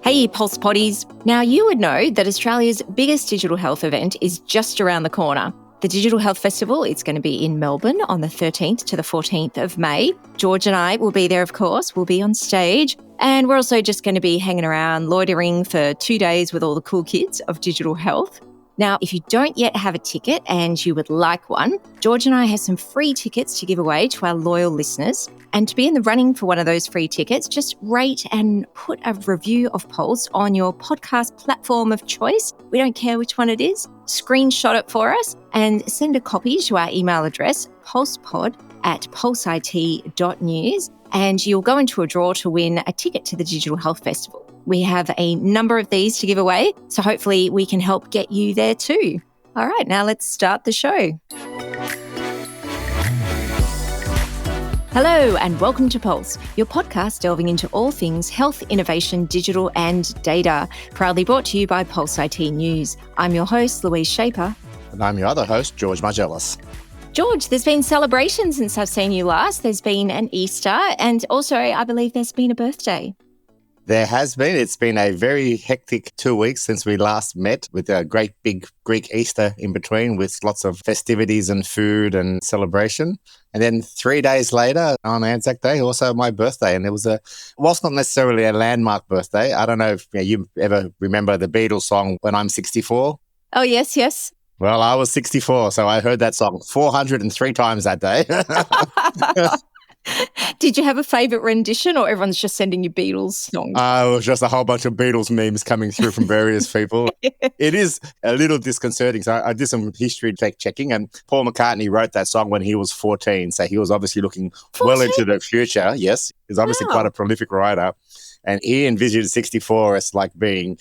Hey, Pulse Potties. Now, you would know that Australia's biggest digital health event is just around the corner. The Digital Health Festival, it's going to be in Melbourne on the 13th to the 14th of May. George and I will be there, of course. We'll be on stage. And we're also just going to be hanging around, loitering for 2 days with all the cool kids of digital health. Now, if you don't yet have a ticket and you would like one, George and I have some free tickets to give away to our loyal listeners. And to be in the running for one of those free tickets, just rate and put a review of Pulse on your podcast platform of choice. We don't care which one it is. Screenshot it for us and send a copy to our email address, pulsepod@pulseit.news, and you'll go into a draw to win a ticket to the Digital Health Festival. We have a number of these to give away, so hopefully we can help get you there too. All right, now let's start the show. Hello and welcome to Pulse, your podcast delving into all things health, innovation, digital and data. Proudly brought to you by Pulse IT News. I'm your host, Louise Shaper. And I'm your other host, George Margellis. George, there's been celebrations since I've seen you last. There's been an Easter and also I believe there's been a birthday. There has been. It's been a very hectic 2 weeks since we last met, with a great big Greek Easter in between, with lots of festivities and food and celebration. And then 3 days later, on Anzac Day, also my birthday. And it was whilst not necessarily a landmark birthday, I don't know if you ever remember the Beatles song, When I'm 64? Oh, yes. Well, I was 64, so I heard that song 403 times that day. Did you have a favourite rendition or everyone's just sending you Beatles songs? It was just a whole bunch of Beatles memes coming through from various people. It is a little disconcerting. So I did some history checking, and Paul McCartney wrote that song when he was 14. So he was obviously looking 14? well into the future. Yes, he's obviously quite a prolific writer. And he envisioned 64 as like being,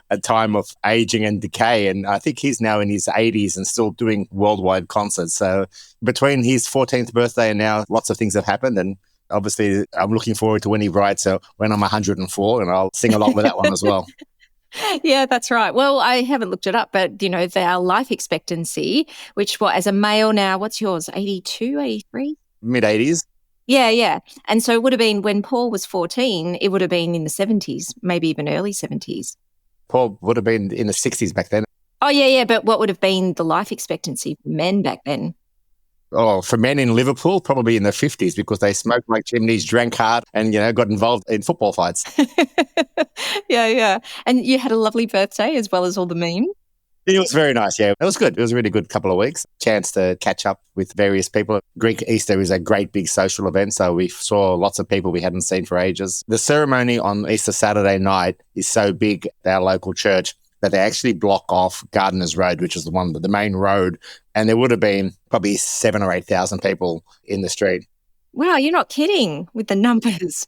a time of aging and decay. And I think he's now in his 80s and still doing worldwide concerts. So between his 14th birthday and now, lots of things have happened. And obviously, I'm looking forward to when he writes When I'm 104, and I'll sing along with that one as well. Yeah, that's right. Well, I haven't looked it up, but, our life expectancy, which as a male now, what's yours, 82, 83? Mid-80s. Yeah. And so it would have been when Paul was 14, it would have been in the 70s, maybe even early 70s. Paul would have been in the 60s back then. Oh, yeah. But what would have been the life expectancy for men back then? Oh, for men in Liverpool, probably in the 50s, because they smoked like chimneys, drank hard, and, got involved in football fights. Yeah. And you had a lovely birthday as well as all the memes. It was very nice, yeah. It was good. It was a really good couple of weeks. Chance to catch up with various people. Greek Easter is a great big social event, so we saw lots of people we hadn't seen for ages. The ceremony on Easter Saturday night is so big at our local church that they actually block off Gardeners Road, which is the main road, and there would have been probably 7,000 or 8,000 people in the street. Wow, you're not kidding with the numbers.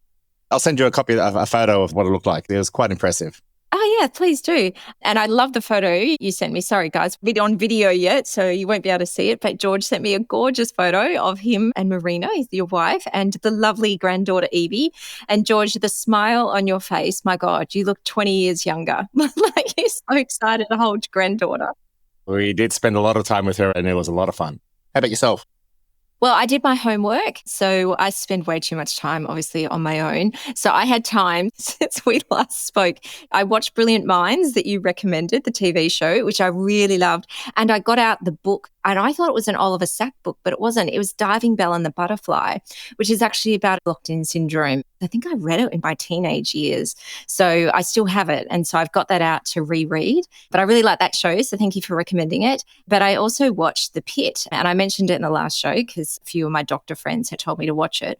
I'll send you a photo of what it looked like. It was quite impressive. Oh, yeah, please do. And I love the photo you sent me. Sorry, guys, on video yet, so you won't be able to see it. But George sent me a gorgeous photo of him and Marina, your wife, and the lovely granddaughter, Evie. And George, the smile on your face, my God, you look 20 years younger. Like you're so excited to hold your granddaughter. We did spend a lot of time with her, and it was a lot of fun. How about yourself? Well, I did my homework, so I spend way too much time, obviously, on my own. So I had time since we last spoke. I watched Brilliant Minds that you recommended, the TV show, which I really loved. And I got out the book, and I thought it was an Oliver Sacks book, but it wasn't. It was Diving Bell and the Butterfly, which is actually about locked-in syndrome. I think I read it in my teenage years. So I still have it. And so I've got that out to reread. But I really like that show, so thank you for recommending it. But I also watched The Pit, and I mentioned it in the last show because a few of my doctor friends had told me to watch it.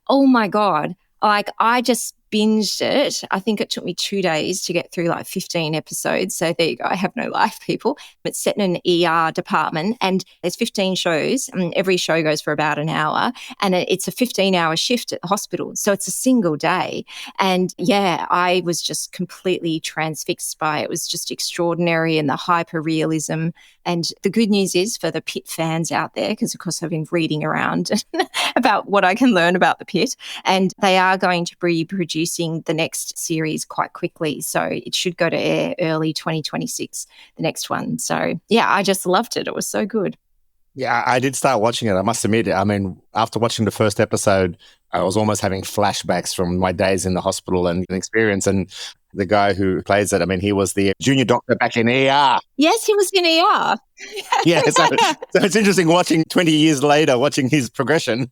Oh my God. Like I just binged it. I think it took me 2 days to get through like 15 episodes. So there you go. I have no life, people. It's set in an ER department and there's 15 shows and every show goes for about an hour and it's a 15-hour shift at the hospital. So it's a single day. And yeah, I was just completely transfixed by it. It was just extraordinary and the hyper-realism. And the good news is for the Pit fans out there, because of course I've been reading around about what I can learn about the Pit, and they are going to be producing the next series quite quickly. So it should go to air early 2026, the next one. So yeah, I just loved it. It was so good. Yeah, I did start watching it. I must admit, I mean, after watching the first episode, I was almost having flashbacks from my days in the hospital and experience. And The guy who plays it, I mean, he was the junior doctor back in ER. Yes, he was in ER. Yeah, so it's interesting watching 20 years later, watching his progression.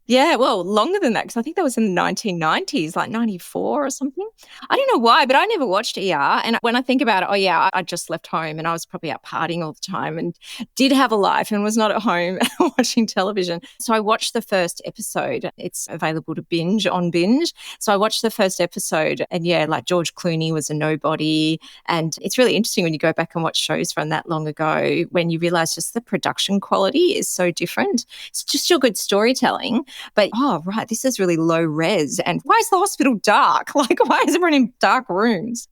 Yeah, well, longer than that, because I think that was in the 1990s, like 94 or something. I don't know why, but I never watched ER. And when I think about it, oh, yeah, I just left home and I was probably out partying all the time and did have a life and was not at home watching television. So I watched the first episode. It's available to binge on Binge. So I watched the first episode and, yeah, like George Clooney was a nobody. And it's really interesting when you go back and watch shows from that long ago, when you realize just the production quality is so different. It's just your good storytelling. But, oh, right, this is really low res. And why is the hospital dark? Like, why is everyone in dark rooms?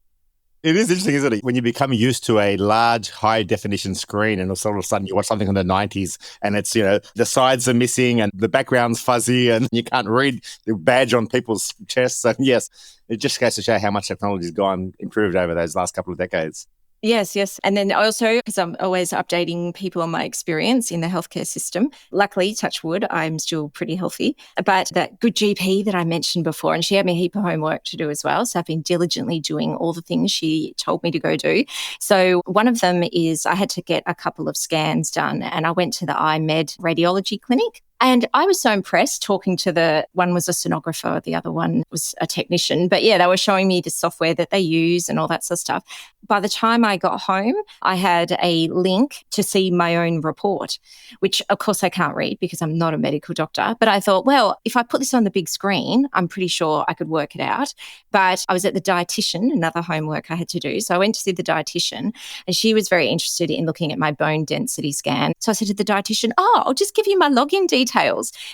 It is interesting, isn't it? When you become used to a large, high-definition screen and all of a sudden you watch something in the 90s and it's, the sides are missing and the background's fuzzy and you can't read the badge on people's chests. And yes, it just goes to show how much technology's improved over those last couple of decades. Yes, yes. And then also, because I'm always updating people on my experience in the healthcare system, luckily, touch wood, I'm still pretty healthy. But that good GP that I mentioned before, and she had me a heap of homework to do as well. So I've been diligently doing all the things she told me to go do. So one of them is I had to get a couple of scans done and I went to the iMed radiology clinic. And I was so impressed talking to one was a sonographer, the other one was a technician. But yeah, they were showing me the software that they use and all that sort of stuff. By the time I got home, I had a link to see my own report, which of course I can't read because I'm not a medical doctor. But I thought, well, if I put this on the big screen, I'm pretty sure I could work it out. But I was at the dietitian, another homework I had to do. So I went to see the dietitian and she was very interested in looking at my bone density scan. So I said to the dietitian, I'll just give you my login details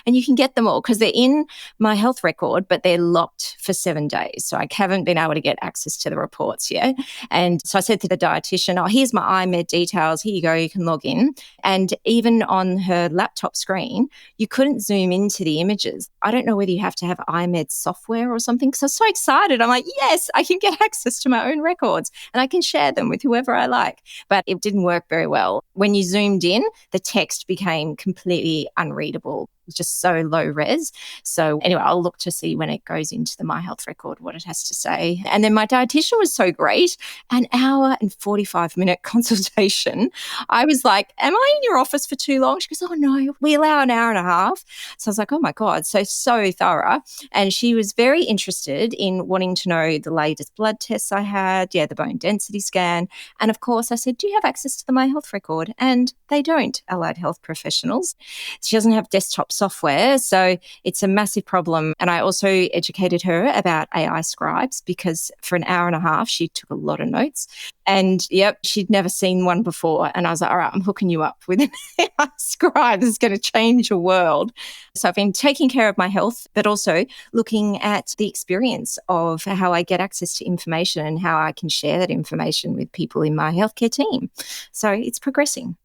and you can get them all because they're in my health record, but they're locked for 7 days. So I haven't been able to get access to the reports yet. And so I said to the dietitian, here's my iMed details. Here you go. You can log in. And even on her laptop screen, you couldn't zoom into the images. I don't know whether you have to have iMed software or something. So I was so excited. I'm like, yes, I can get access to my own records and I can share them with whoever I like. But it didn't work very well. When you zoomed in, the text became completely unreadable. It's just so low res. So anyway, I'll look to see when it goes into the My Health record what it has to say. And then my dietitian was so great, an hour and 45-minute consultation. I was like, am I in your office for too long? She goes, oh no, we allow an hour and a half. So I was like, oh my God, so thorough. And she was very interested in wanting to know the latest blood tests I had, the bone density scan. And of course I said, do you have access to the My Health record? And they don't, allied health professionals. She doesn't have desktop software, so it's a massive problem. And I also educated her about AI scribes because for an hour and a half, she took a lot of notes. And she'd never seen one before. And I was like, all right, I'm hooking you up with an AI scribe. This is going to change your world. So I've been taking care of my health, but also looking at the experience of how I get access to information and how I can share that information with people in my healthcare team. So it's progressing.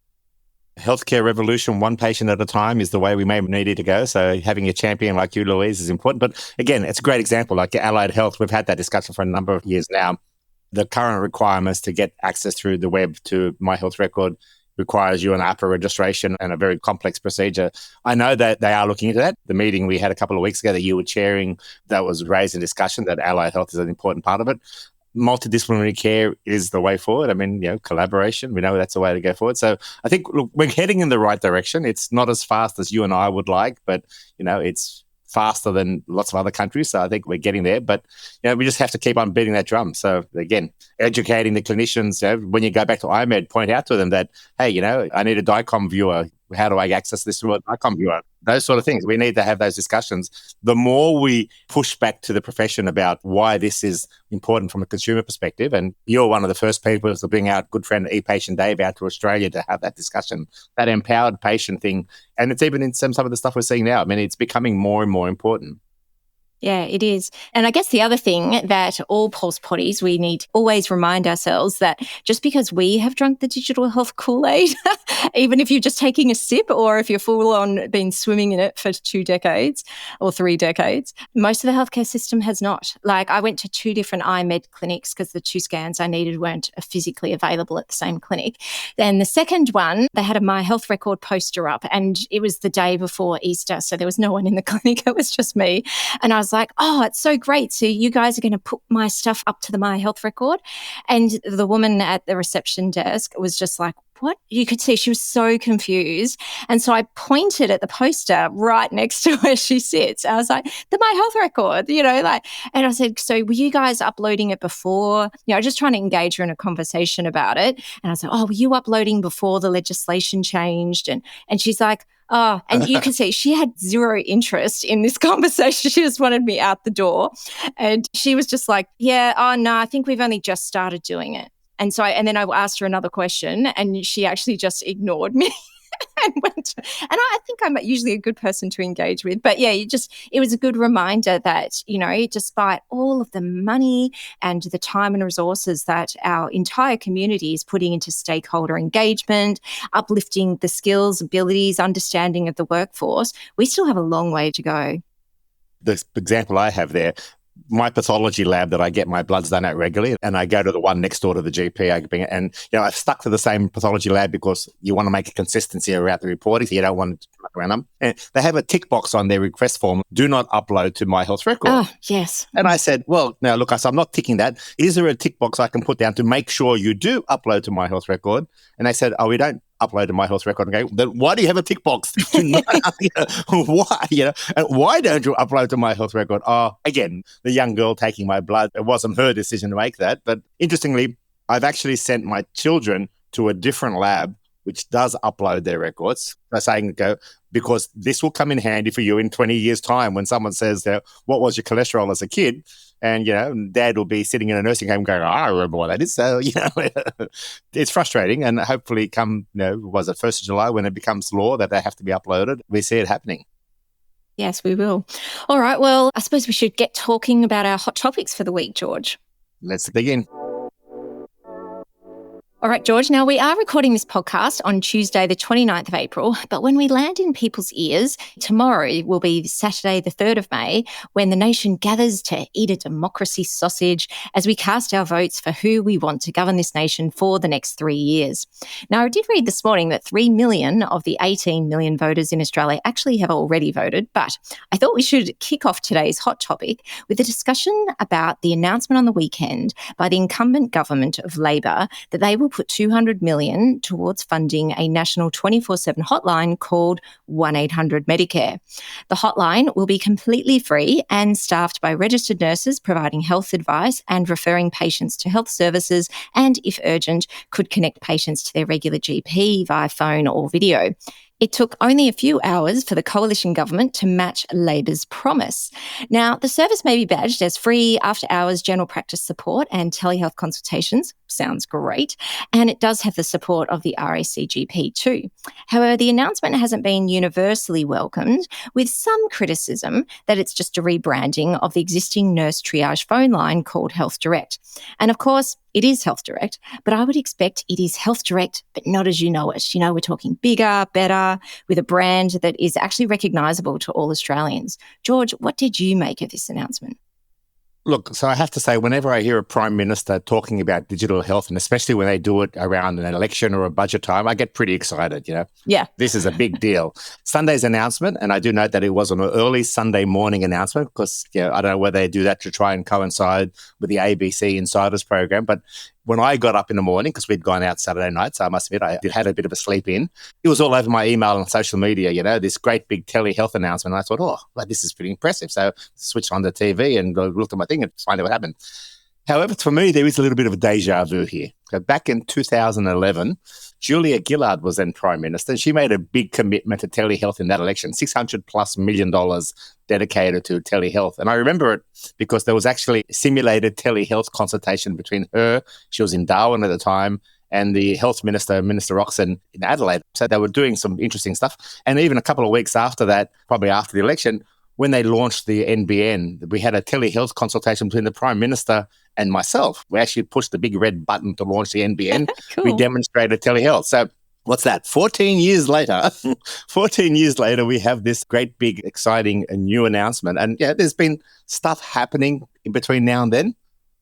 Healthcare revolution, one patient at a time is the way we may need it to go. So having a champion like you, Louise, is important. But again, it's a great example. Like Allied Health, we've had that discussion for a number of years now. The current requirements to get access through the web to My Health record requires you an APRA registration and a very complex procedure. I know that they are looking into that. The meeting we had a couple of weeks ago that you were chairing, that was raised in discussion, that Allied Health is an important part of it. Multidisciplinary care is the way forward. I mean, collaboration, we know that's the way to go forward. So I think, look, we're heading in the right direction. It's not as fast as you and I would like, but, it's faster than lots of other countries. So I think we're getting there, but, we just have to keep on beating that drum. So again, educating the clinicians, when you go back to iMed, point out to them that, hey, I need a DICOM viewer. How do I access this through a DICOM viewer? Those sort of things. We need to have those discussions. The more we push back to the profession about why this is important from a consumer perspective, and you're one of the first people to bring out good friend ePatient Dave out to Australia to have that discussion, that empowered patient thing. And it's even in some of the stuff we're seeing now. I mean, it's becoming more and more important. Yeah, it is. And I guess the other thing that all pulse potties, we need to always remind ourselves that just because we have drunk the digital health Kool-Aid, even if you're just taking a sip or if you're full on been swimming in it for 2 decades or 3 decades, most of the healthcare system has not. Like I went to 2 different iMed clinics because the 2 scans I needed weren't physically available at the same clinic. Then the second one, they had a My Health record poster up and it was the day before Easter. So there was no one in the clinic. It was just me. And I was was like, oh, it's so great. So you guys are going to put my stuff up to the My Health record. And the woman at the reception desk was just like, what? You could see she was so confused. And so I pointed at the poster right next to where she sits. I was like, the My Health record, and I said, so were you guys uploading it before? Just trying to engage her in a conversation about it. And I was like, oh, were you uploading before the legislation changed? And she's like, oh, and you can see she had zero interest in this conversation. She just wanted me out the door. And she was just like, yeah, oh, no, I think we've only just started doing it. And so, and then I asked her another question and she actually just ignored me and went. And I think I'm usually a good person to engage with. But yeah, it was a good reminder that, despite all of the money and the time and resources that our entire community is putting into stakeholder engagement, uplifting the skills, abilities, understanding of the workforce, we still have a long way to go. The example I have there, my pathology lab that I get my bloods done at regularly, and I go to the one next door to the GP. And I've stuck to the same pathology lab because you want to make a consistency around the reporting, so you don't want to muck around them. And they have a tick box on their request form: do not upload to My Health record. Oh, yes. And I said, well, now look, I'm not ticking that. Is there a tick box I can put down to make sure you do upload to My Health record? And they said, oh, we don't upload to My Health record. And go, then why do you have a tick box? Why? And why don't you upload to My Health record? Oh, again, the young girl taking my blood, it wasn't her decision to make that. But interestingly, I've actually sent my children to a different lab which does upload their records. They're saying, because this will come in handy for you in 20 years' time when someone says, what was your cholesterol as a kid? And, dad will be sitting in a nursing home going, I don't remember what that is. So, it's frustrating. And hopefully was it 1st of July when it becomes law that they have to be uploaded? We see it happening. Yes, we will. All right. Well, I suppose we should get talking about our hot topics for the week, George. Let's begin. All right, George. Now, we are recording this podcast on Tuesday, the 29th of April, but when we land in people's ears, tomorrow will be Saturday, the 3rd of May, when the nation gathers to eat a democracy sausage as we cast our votes for who we want to govern this nation for the next 3 years. Now, I did read this morning that 3 million of the 18 million voters in Australia actually have already voted, but I thought we should kick off today's hot topic with a discussion about the announcement on the weekend by the incumbent government of Labor that they will put $200 million towards funding a national 24/7 hotline called 1-800-Medicare. The hotline will be completely free and staffed by registered nurses providing health advice and referring patients to health services, and if urgent, could connect patients to their regular GP via phone or video. It took only a few hours for the coalition government to match Labor's promise. Now, the service may be badged as free after-hours general practice support and telehealth consultations. Sounds great. And it does have the support of the RACGP too. However, the announcement hasn't been universally welcomed, with some criticism that it's just a rebranding of the existing nurse triage phone line called Health Direct. And of course, it is Health Direct, but I would expect it is Health Direct, but not as you know it. We're talking bigger, better, with a brand that is actually recognisable to all Australians. George, what did you make of this announcement? Look, so I have to say, whenever I hear a Prime Minister talking about digital health, and especially when they do it around an election or a budget time, I get pretty excited, Yeah. This is a big deal. Sunday's announcement, and I do note that it was an early Sunday morning announcement because, I don't know whether they do that to try and coincide with the ABC Insiders program, but when I got up in the morning, because we'd gone out Saturday night, so I must admit I had a bit of a sleep in, it was all over my email and social media, this great big telehealth announcement. And I thought, this is pretty impressive. So I switched on the TV and looked at my thing and find out what happened. However, for me, there is a little bit of a deja vu here. So back in 2011, Julia Gillard was then Prime Minister, and she made a big commitment to telehealth in that election, $600+ million dedicated to telehealth. And I remember it because there was actually simulated telehealth consultation between her, she was in Darwin at the time, and the health minister, Minister Roxon, in Adelaide. So they were doing some interesting stuff. And even a couple of weeks after that, probably after the election, when they launched the NBN, we had a telehealth consultation between the Prime Minister and myself. We actually pushed the big red button to launch the NBN. Cool. We demonstrated telehealth. So what's that? 14 years later, we have this great, big, exciting new announcement. And there's been stuff happening in between now and then,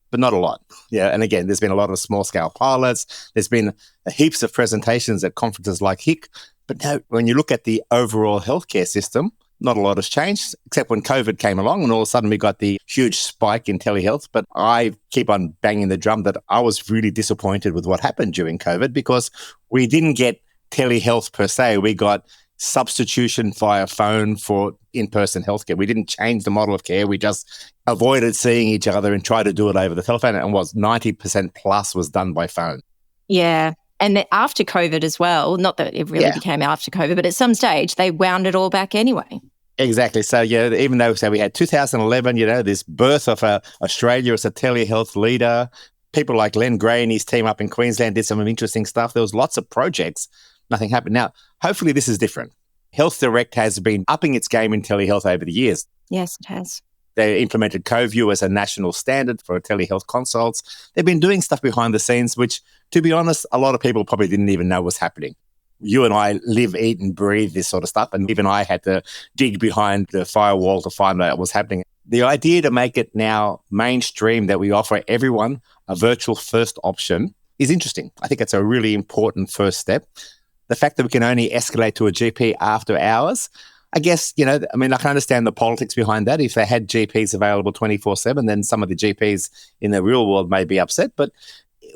but not a lot. And again, there's been a lot of small-scale pilots. There's been heaps of presentations at conferences like HIC. But now, when you look at the overall healthcare system, not a lot has changed, except when COVID came along and all of a sudden we got the huge spike in telehealth. But I keep on banging the drum that I was really disappointed with what happened during COVID because we didn't get telehealth per se. We got substitution via phone for in-person healthcare. We didn't change the model of care. We just avoided seeing each other and tried to do it over the telephone. And was 90% plus was done by phone. Yeah. And then after COVID as well, not that it really became after COVID, but at some stage they wound it all back anyway. Exactly. So, even though we had 2011, this birth of Australia as a telehealth leader, people like Len Gray and his team up in Queensland did some interesting stuff. There was lots of projects. Nothing happened. Now, hopefully this is different. Health Direct has been upping its game in telehealth over the years. Yes, it has. They implemented CoView as a national standard for telehealth consults. They've been doing stuff behind the scenes, which, to be honest, a lot of people probably didn't even know was happening. You and I live, eat and breathe this sort of stuff. And even I had to dig behind the firewall to find out what was happening. The idea to make it now mainstream that we offer everyone a virtual first option is interesting. I think it's a really important first step. The fact that we can only escalate to a GP after hours, I guess, I can understand the politics behind that. If they had GPs available 24/7, then some of the GPs in the real world may be upset. But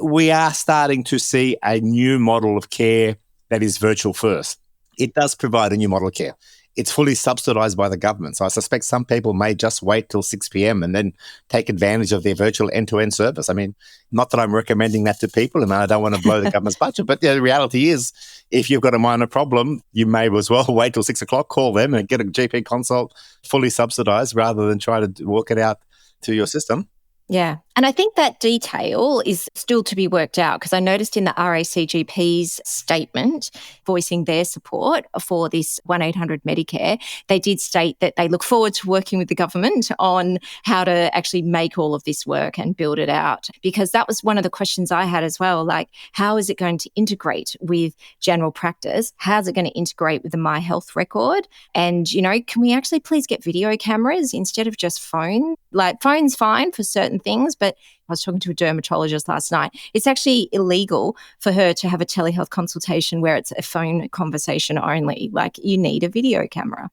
we are starting to see a new model of care that is virtual first. It does provide a new model of care. It's fully subsidized by the government. So I suspect some people may just wait till 6 p.m. and then take advantage of their virtual end-to-end service. I mean, not that I'm recommending that to people, and I don't want to blow the government's budget, but the reality is if you've got a minor problem, you may as well wait till 6 o'clock, call them and get a GP consult fully subsidized rather than try to work it out to your system. Yeah. And I think that detail is still to be worked out because I noticed in the RACGP's statement voicing their support for this 1-800-Medicare, they did state that they look forward to working with the government on how to actually make all of this work and build it out. Because that was one of the questions I had as well, like how is it going to integrate with general practice? How's it going to integrate with the My Health record? And, can we actually please get video cameras instead of just phone? Like phone's fine for certain things, but I was talking to a dermatologist last night. It's actually illegal for her to have a telehealth consultation where it's a phone conversation only. Like you need a video camera.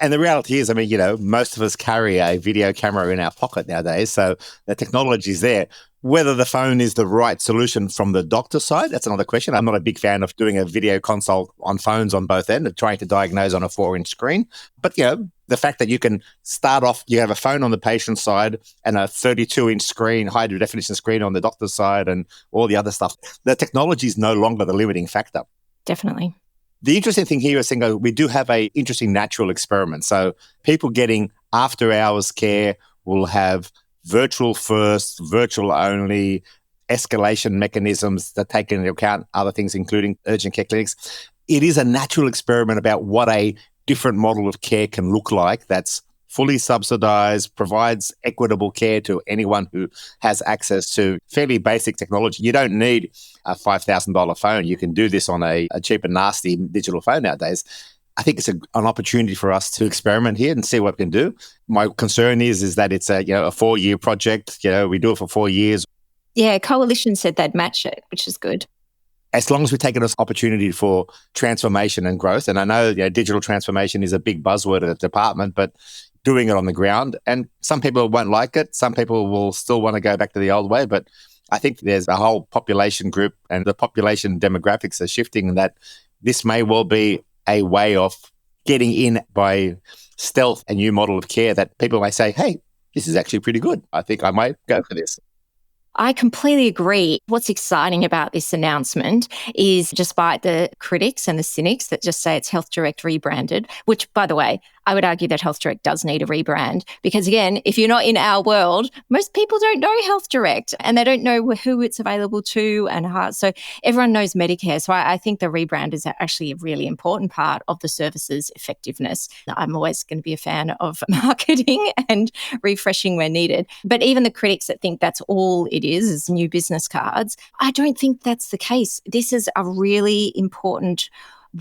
And the reality is, most of us carry a video camera in our pocket nowadays. So the technology is there. Whether the phone is the right solution from the doctor's side, that's another question. I'm not a big fan of doing a video consult on phones on both ends, trying to diagnose on a 4-inch screen. But, the fact that you can start off, you have a phone on the patient's side and a 32-inch screen, high definition screen on the doctor's side and all the other stuff. The technology is no longer the limiting factor. Definitely. The interesting thing here is we do have a interesting natural experiment. So people getting after hours care will have virtual first, virtual only, escalation mechanisms that take into account other things, including urgent care clinics. It is a natural experiment about what a different model of care can look like that's fully subsidized, provides equitable care to anyone who has access to fairly basic technology. You don't need a $5,000 phone. You can do this on a cheap and nasty digital phone nowadays. I think it's an opportunity for us to experiment here and see what we can do. My concern is that it's a 4-year project. We do it for 4 years. Yeah, Coalition said they'd match it, which is good. As long as we take it as an opportunity for transformation and growth, and I know digital transformation is a big buzzword at the department, but doing it on the ground, and some people won't like it. Some people will still want to go back to the old way, but I think there's a whole population group and the population demographics are shifting that this may well be a way of getting in by stealth, a new model of care that people may say, hey, this is actually pretty good. I think I might go for this. I completely agree. What's exciting about this announcement is despite the critics and the cynics that just say it's Health Direct rebranded, which, by the way, I would argue that Health Direct does need a rebrand because, again, if you're not in our world, most people don't know Health Direct and they don't know who it's available to and how. So everyone knows Medicare. So I think the rebrand is actually a really important part of the service's effectiveness. I'm always going to be a fan of marketing and refreshing where needed. But even the critics that think that's all it is new business cards, I don't think that's the case. This is a really important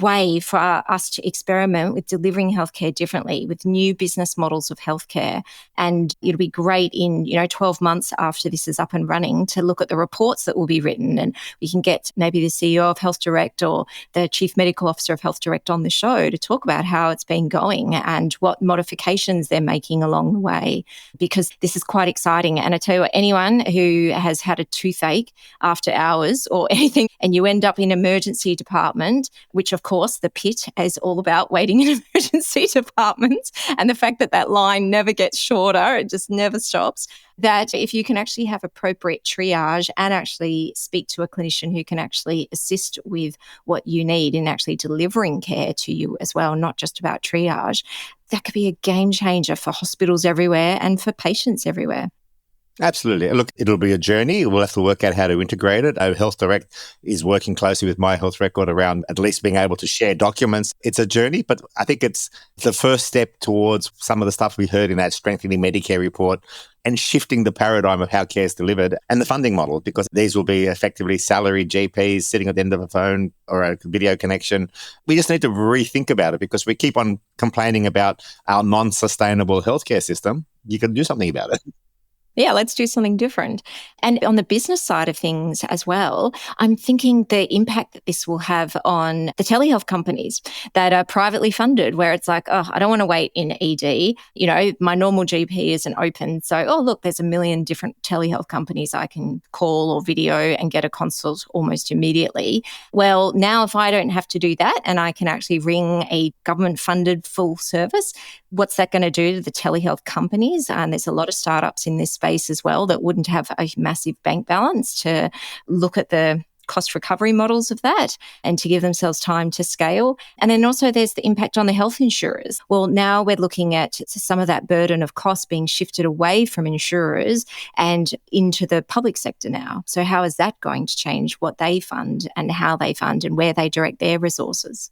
way for us to experiment with delivering healthcare differently, with new business models of healthcare. And it'll be great in, 12 months after this is up and running to look at the reports that will be written, and we can get maybe the CEO of Health Direct or the Chief Medical Officer of Health Direct on the show to talk about how it's been going and what modifications they're making along the way, because this is quite exciting. And I tell you what, anyone who has had a toothache after hours or anything and you end up in emergency department, which of course the pit is all about waiting in emergency departments, and the fact that that line never gets shorter, it just never stops, that if you can actually have appropriate triage and actually speak to a clinician who can actually assist with what you need in actually delivering care to you as well, not just about triage, that could be a game changer for hospitals everywhere and for patients everywhere. Absolutely. Look, it'll be a journey. We'll have to work out how to integrate it. Our Health Direct is working closely with My Health Record around at least being able to share documents. It's a journey, but I think it's the first step towards some of the stuff we heard in that Strengthening Medicare report and shifting the paradigm of how care is delivered and the funding model, because these will be effectively salaried GPs sitting at the end of a phone or a video connection. We just need to rethink about it because we keep on complaining about our non-sustainable healthcare system. You can do something about it. Yeah, let's do something different. And on the business side of things as well, I'm thinking the impact that this will have on the telehealth companies that are privately funded, where it's like, oh, I don't want to wait in ED. My normal GP isn't open. So, oh, look, there's a million different telehealth companies I can call or video and get a consult almost immediately. Well, now if I don't have to do that and I can actually ring a government-funded full service, what's that going to do to the telehealth companies? And there's a lot of startups in this space as well that wouldn't have a massive bank balance to look at the cost recovery models of that and to give themselves time to scale. And then also there's the impact on the health insurers. Well, now we're looking at some of that burden of cost being shifted away from insurers and into the public sector now. So how is that going to change what they fund and how they fund and where they direct their resources?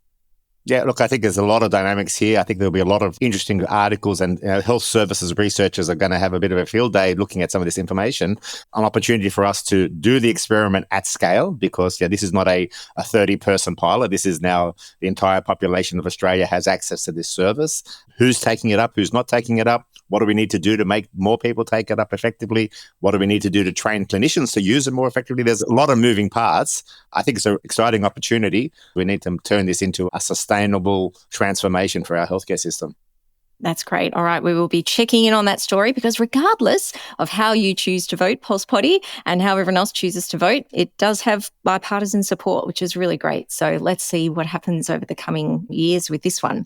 Yeah, look, I think there's a lot of dynamics here. I think there'll be a lot of interesting articles, and health services researchers are going to have a bit of a field day looking at some of this information. An opportunity for us to do the experiment at scale, because this is not a 30-person pilot. This is now the entire population of Australia has access to this service. Who's taking it up? Who's not taking it up? What do we need to do to make more people take it up effectively? What do we need to do to train clinicians to use it more effectively? There's a lot of moving parts. I think it's an exciting opportunity. We need to turn this into a sustainable transformation for our healthcare system. That's great. All right. We will be checking in on that story because regardless of how you choose to vote, Pulse Potty, and how everyone else chooses to vote, it does have bipartisan support, which is really great. So let's see what happens over the coming years with this one.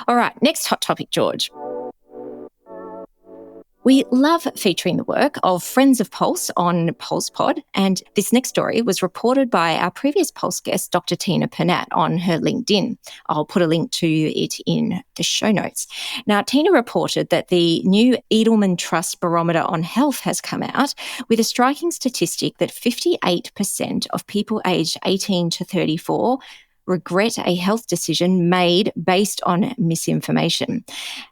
All right. Next hot topic, George. We love featuring the work of friends of Pulse on Pulse Pod, and this next story was reported by our previous Pulse guest, Dr. Tina Pernat, on her LinkedIn. I'll put a link to it in the show notes. Now, Tina reported that the new Edelman Trust Barometer on Health has come out with a striking statistic that 58% of people aged 18 to 34 regret a health decision made based on misinformation.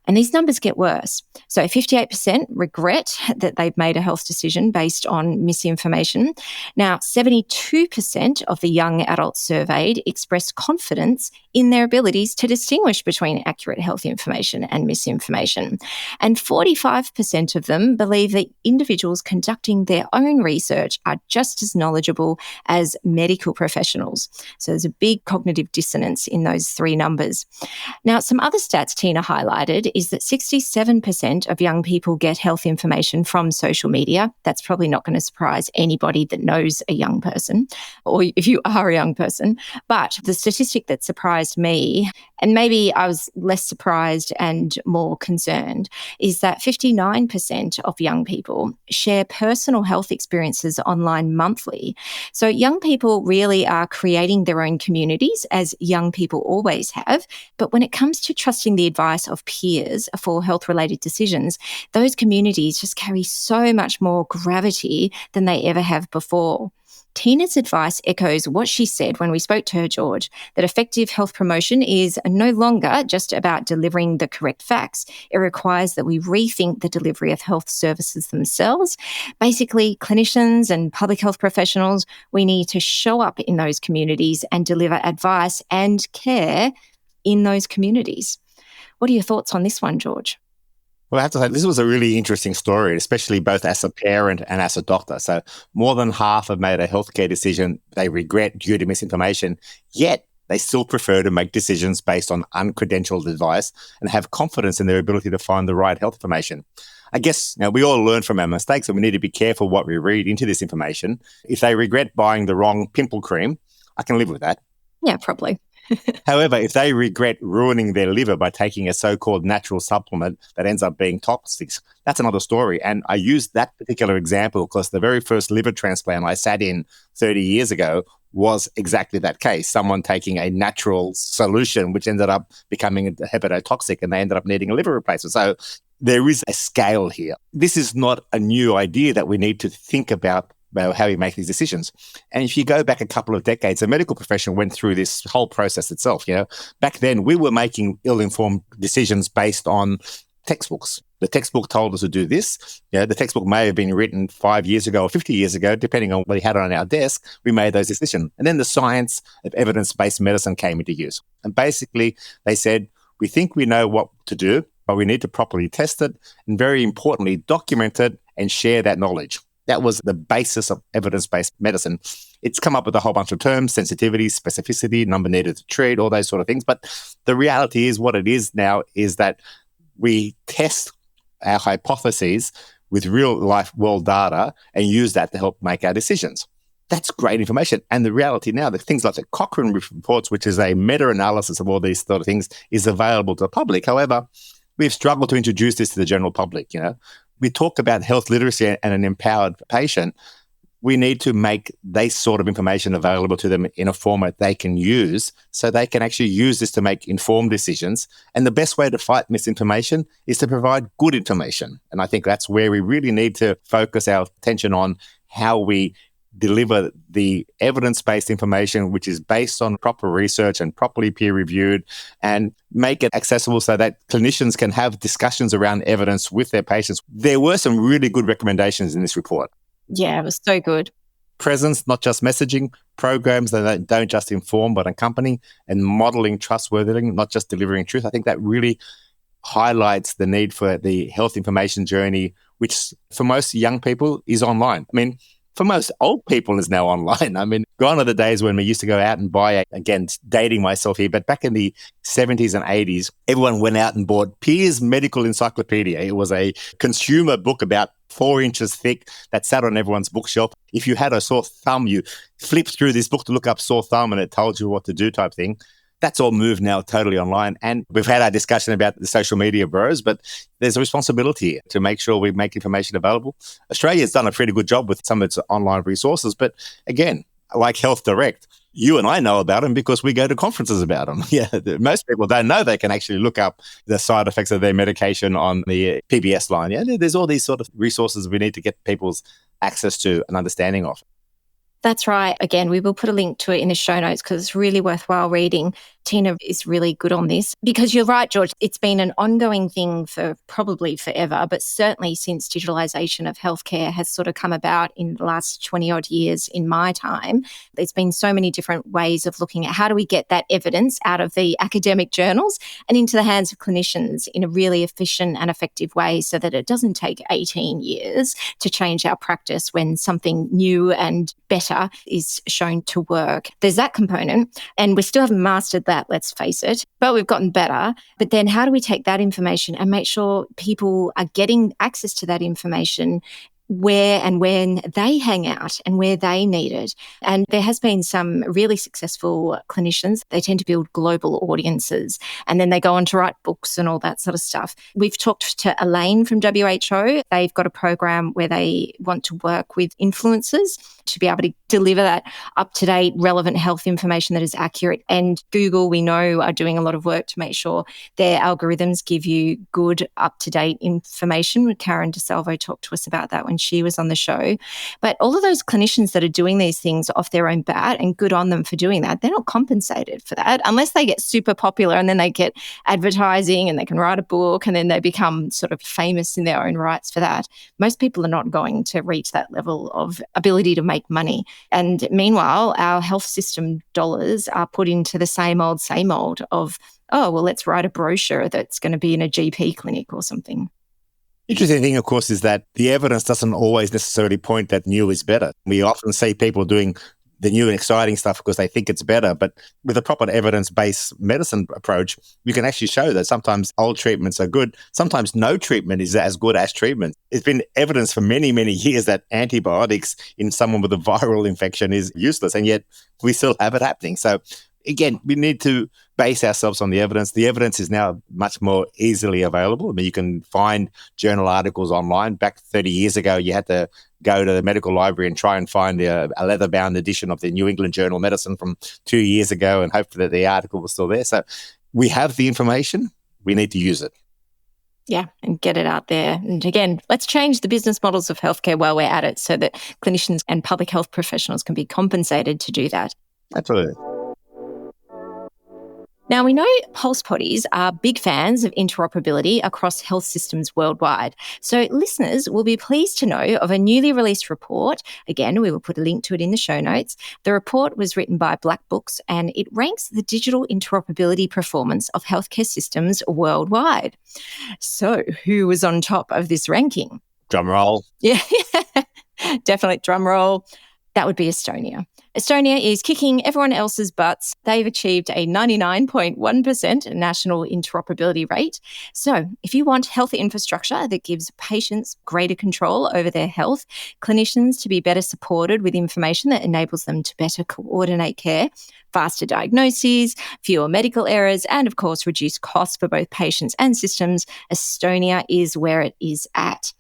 And these numbers get worse. So 58% regret that they've made a health decision based on misinformation. Now, 72% of the young adults surveyed expressed confidence in their abilities to distinguish between accurate health information and misinformation. And 45% of them believe that individuals conducting their own research are just as knowledgeable as medical professionals. So there's a big cognitive dissonance in those three numbers. Now, some other stats Tina highlighted is that 67% of young people get health information from social media. That's probably not going to surprise anybody that knows a young person, or if you are a young person. But the statistic that surprised me, and maybe I was less surprised and more concerned, is that 59% of young people share personal health experiences online monthly. So young people really are creating their own communities, as young people always have. But when it comes to trusting the advice of peers for health-related decisions, those communities just carry so much more gravity than they ever have before. Tina's advice echoes what she said when we spoke to her, George, that effective health promotion is no longer just about delivering the correct facts. It requires that we rethink the delivery of health services themselves. Basically, clinicians and public health professionals, we need to show up in those communities and deliver advice and care in those communities. What are your thoughts on this one, George? Well, I have to say, this was a really interesting story, especially both as a parent and as a doctor. So more than half have made a healthcare decision they regret due to misinformation, yet they still prefer to make decisions based on uncredentialed advice and have confidence in their ability to find the right health information. I guess we all learn from our mistakes, and we need to be careful what we read into this information. If they regret buying the wrong pimple cream, I can live with that. Yeah, probably. However, if they regret ruining their liver by taking a so-called natural supplement that ends up being toxic, that's another story. And I use that particular example because the very first liver transplant I sat in 30 years ago was exactly that case. Someone taking a natural solution, which ended up becoming hepatotoxic, and they ended up needing a liver replacement. So there is a scale here. This is not a new idea that we need to think about how we make these decisions. And if you go back a couple of decades, the medical profession went through this whole process itself. Back then we were making ill-informed decisions based on textbooks. The textbook told us to do this. The textbook may have been written 5 years ago or 50 years ago, depending on what we had on our desk. We made those decisions. And then the science of evidence-based medicine came into use. And basically they said, we think we know what to do, but we need to properly test it and, very importantly, document it and share that knowledge. That was the basis of evidence-based medicine. It's come up with a whole bunch of terms: sensitivity, specificity, number needed to treat, all those sort of things. But the reality is, what it is now is that we test our hypotheses with real-life world data and use that to help make our decisions. That's great information. And the reality now, the things like the Cochrane reports, which is a meta-analysis of all these sort of things, is available to the public. However, we've struggled to introduce this to the general public. We talk about health literacy and an empowered patient. We need to make this sort of information available to them in a format they can use, so they can actually use this to make informed decisions. And the best way to fight misinformation is to provide good information. And I think that's where we really need to focus our attention on how we deliver the evidence-based information, which is based on proper research and properly peer-reviewed, and make it accessible so that clinicians can have discussions around evidence with their patients. There were some really good recommendations in this report. Yeah, it was so good. Presence, not just messaging, programs that don't just inform but accompany, and modeling trustworthiness, not just delivering truth. I think that really highlights the need for the health information journey, which for most young people is online. For most old people is now online. Gone are the days when we used to go out and buy, again, dating myself here, but back in the 70s and 80s, everyone went out and bought Pear's Medical Encyclopedia. It was a consumer book about 4 inches thick that sat on everyone's bookshelf. If you had a sore thumb, you flipped through this book to look up sore thumb and it told you what to do, type thing. That's all moved now totally online. And we've had our discussion about the social media bros, but there's a responsibility here to make sure we make information available. Australia's done a pretty good job with some of its online resources. But again, like Health Direct, you and I know about them because we go to conferences about them. Most people don't know they can actually look up the side effects of their medication on the PBS line. There's all these sort of resources we need to get people's access to and understanding of. That's right. Again, we will put a link to it in the show notes because it's really worthwhile reading. Tina is really good on this because you're right, George. It's been an ongoing thing for probably forever, but certainly since digitalisation of healthcare has sort of come about in the last 20 odd years in my time. There's been so many different ways of looking at how do we get that evidence out of the academic journals and into the hands of clinicians in a really efficient and effective way so that it doesn't take 18 years to change our practice when something new and better is shown to work. There's that component, and we still haven't mastered that, let's face it, but we've gotten better. But then how do we take that information and make sure people are getting access to that information where and when they hang out and where they need it? And there has been some really successful clinicians. They tend to build global audiences and then they go on to write books and all that sort of stuff. We've talked to Elaine from WHO. They've got a program where they want to work with influencers to be able to deliver that up-to-date, relevant health information that is accurate. And Google, we know, are doing a lot of work to make sure their algorithms give you good, up-to-date information. Karen DeSalvo talked to us about that when when she was on the show. But all of those clinicians that are doing these things off their own bat, and good on them for doing that, they're not compensated for that unless they get super popular and then they get advertising and they can write a book and then they become sort of famous in their own rights for that. Most people are not going to reach that level of ability to make money. And meanwhile, our health system dollars are put into the same old of, oh, well, let's write a brochure that's going to be in a GP clinic or something. Interesting thing, of course, is that the evidence doesn't always necessarily point that new is better. We often see people doing the new and exciting stuff because they think it's better. But with a proper evidence-based medicine approach, you can actually show that sometimes old treatments are good. Sometimes no treatment is as good as treatment. It's been evidence for many, many years that antibiotics in someone with a viral infection is useless, and yet we still have it happening. So again, we need to base ourselves on the evidence. The evidence is now much more easily available. I mean, you can find journal articles online. Back 30 years ago, you had to go to the medical library and try and find a leather-bound edition of the New England Journal of Medicine from 2 years ago and hope that the article was still there. So we have the information. We need to use it. Yeah, and get it out there. And again, let's change the business models of healthcare while we're at it so that clinicians and public health professionals can be compensated to do that. Absolutely. Now, we know pulse potties are big fans of interoperability across health systems worldwide. So listeners will be pleased to know of a newly released report. Again, we will put a link to it in the show notes. The report was written by Black Books and it ranks the digital interoperability performance of healthcare systems worldwide. So who was on top of this ranking? Drum roll. Yeah, definitely drum roll. That would be Estonia. Estonia is kicking everyone else's butts. They've achieved a 99.1% national interoperability rate. So if you want health infrastructure that gives patients greater control over their health, clinicians to be better supported with information that enables them to better coordinate care, faster diagnoses, fewer medical errors, and of course, reduce costs for both patients and systems, Estonia is where it is at.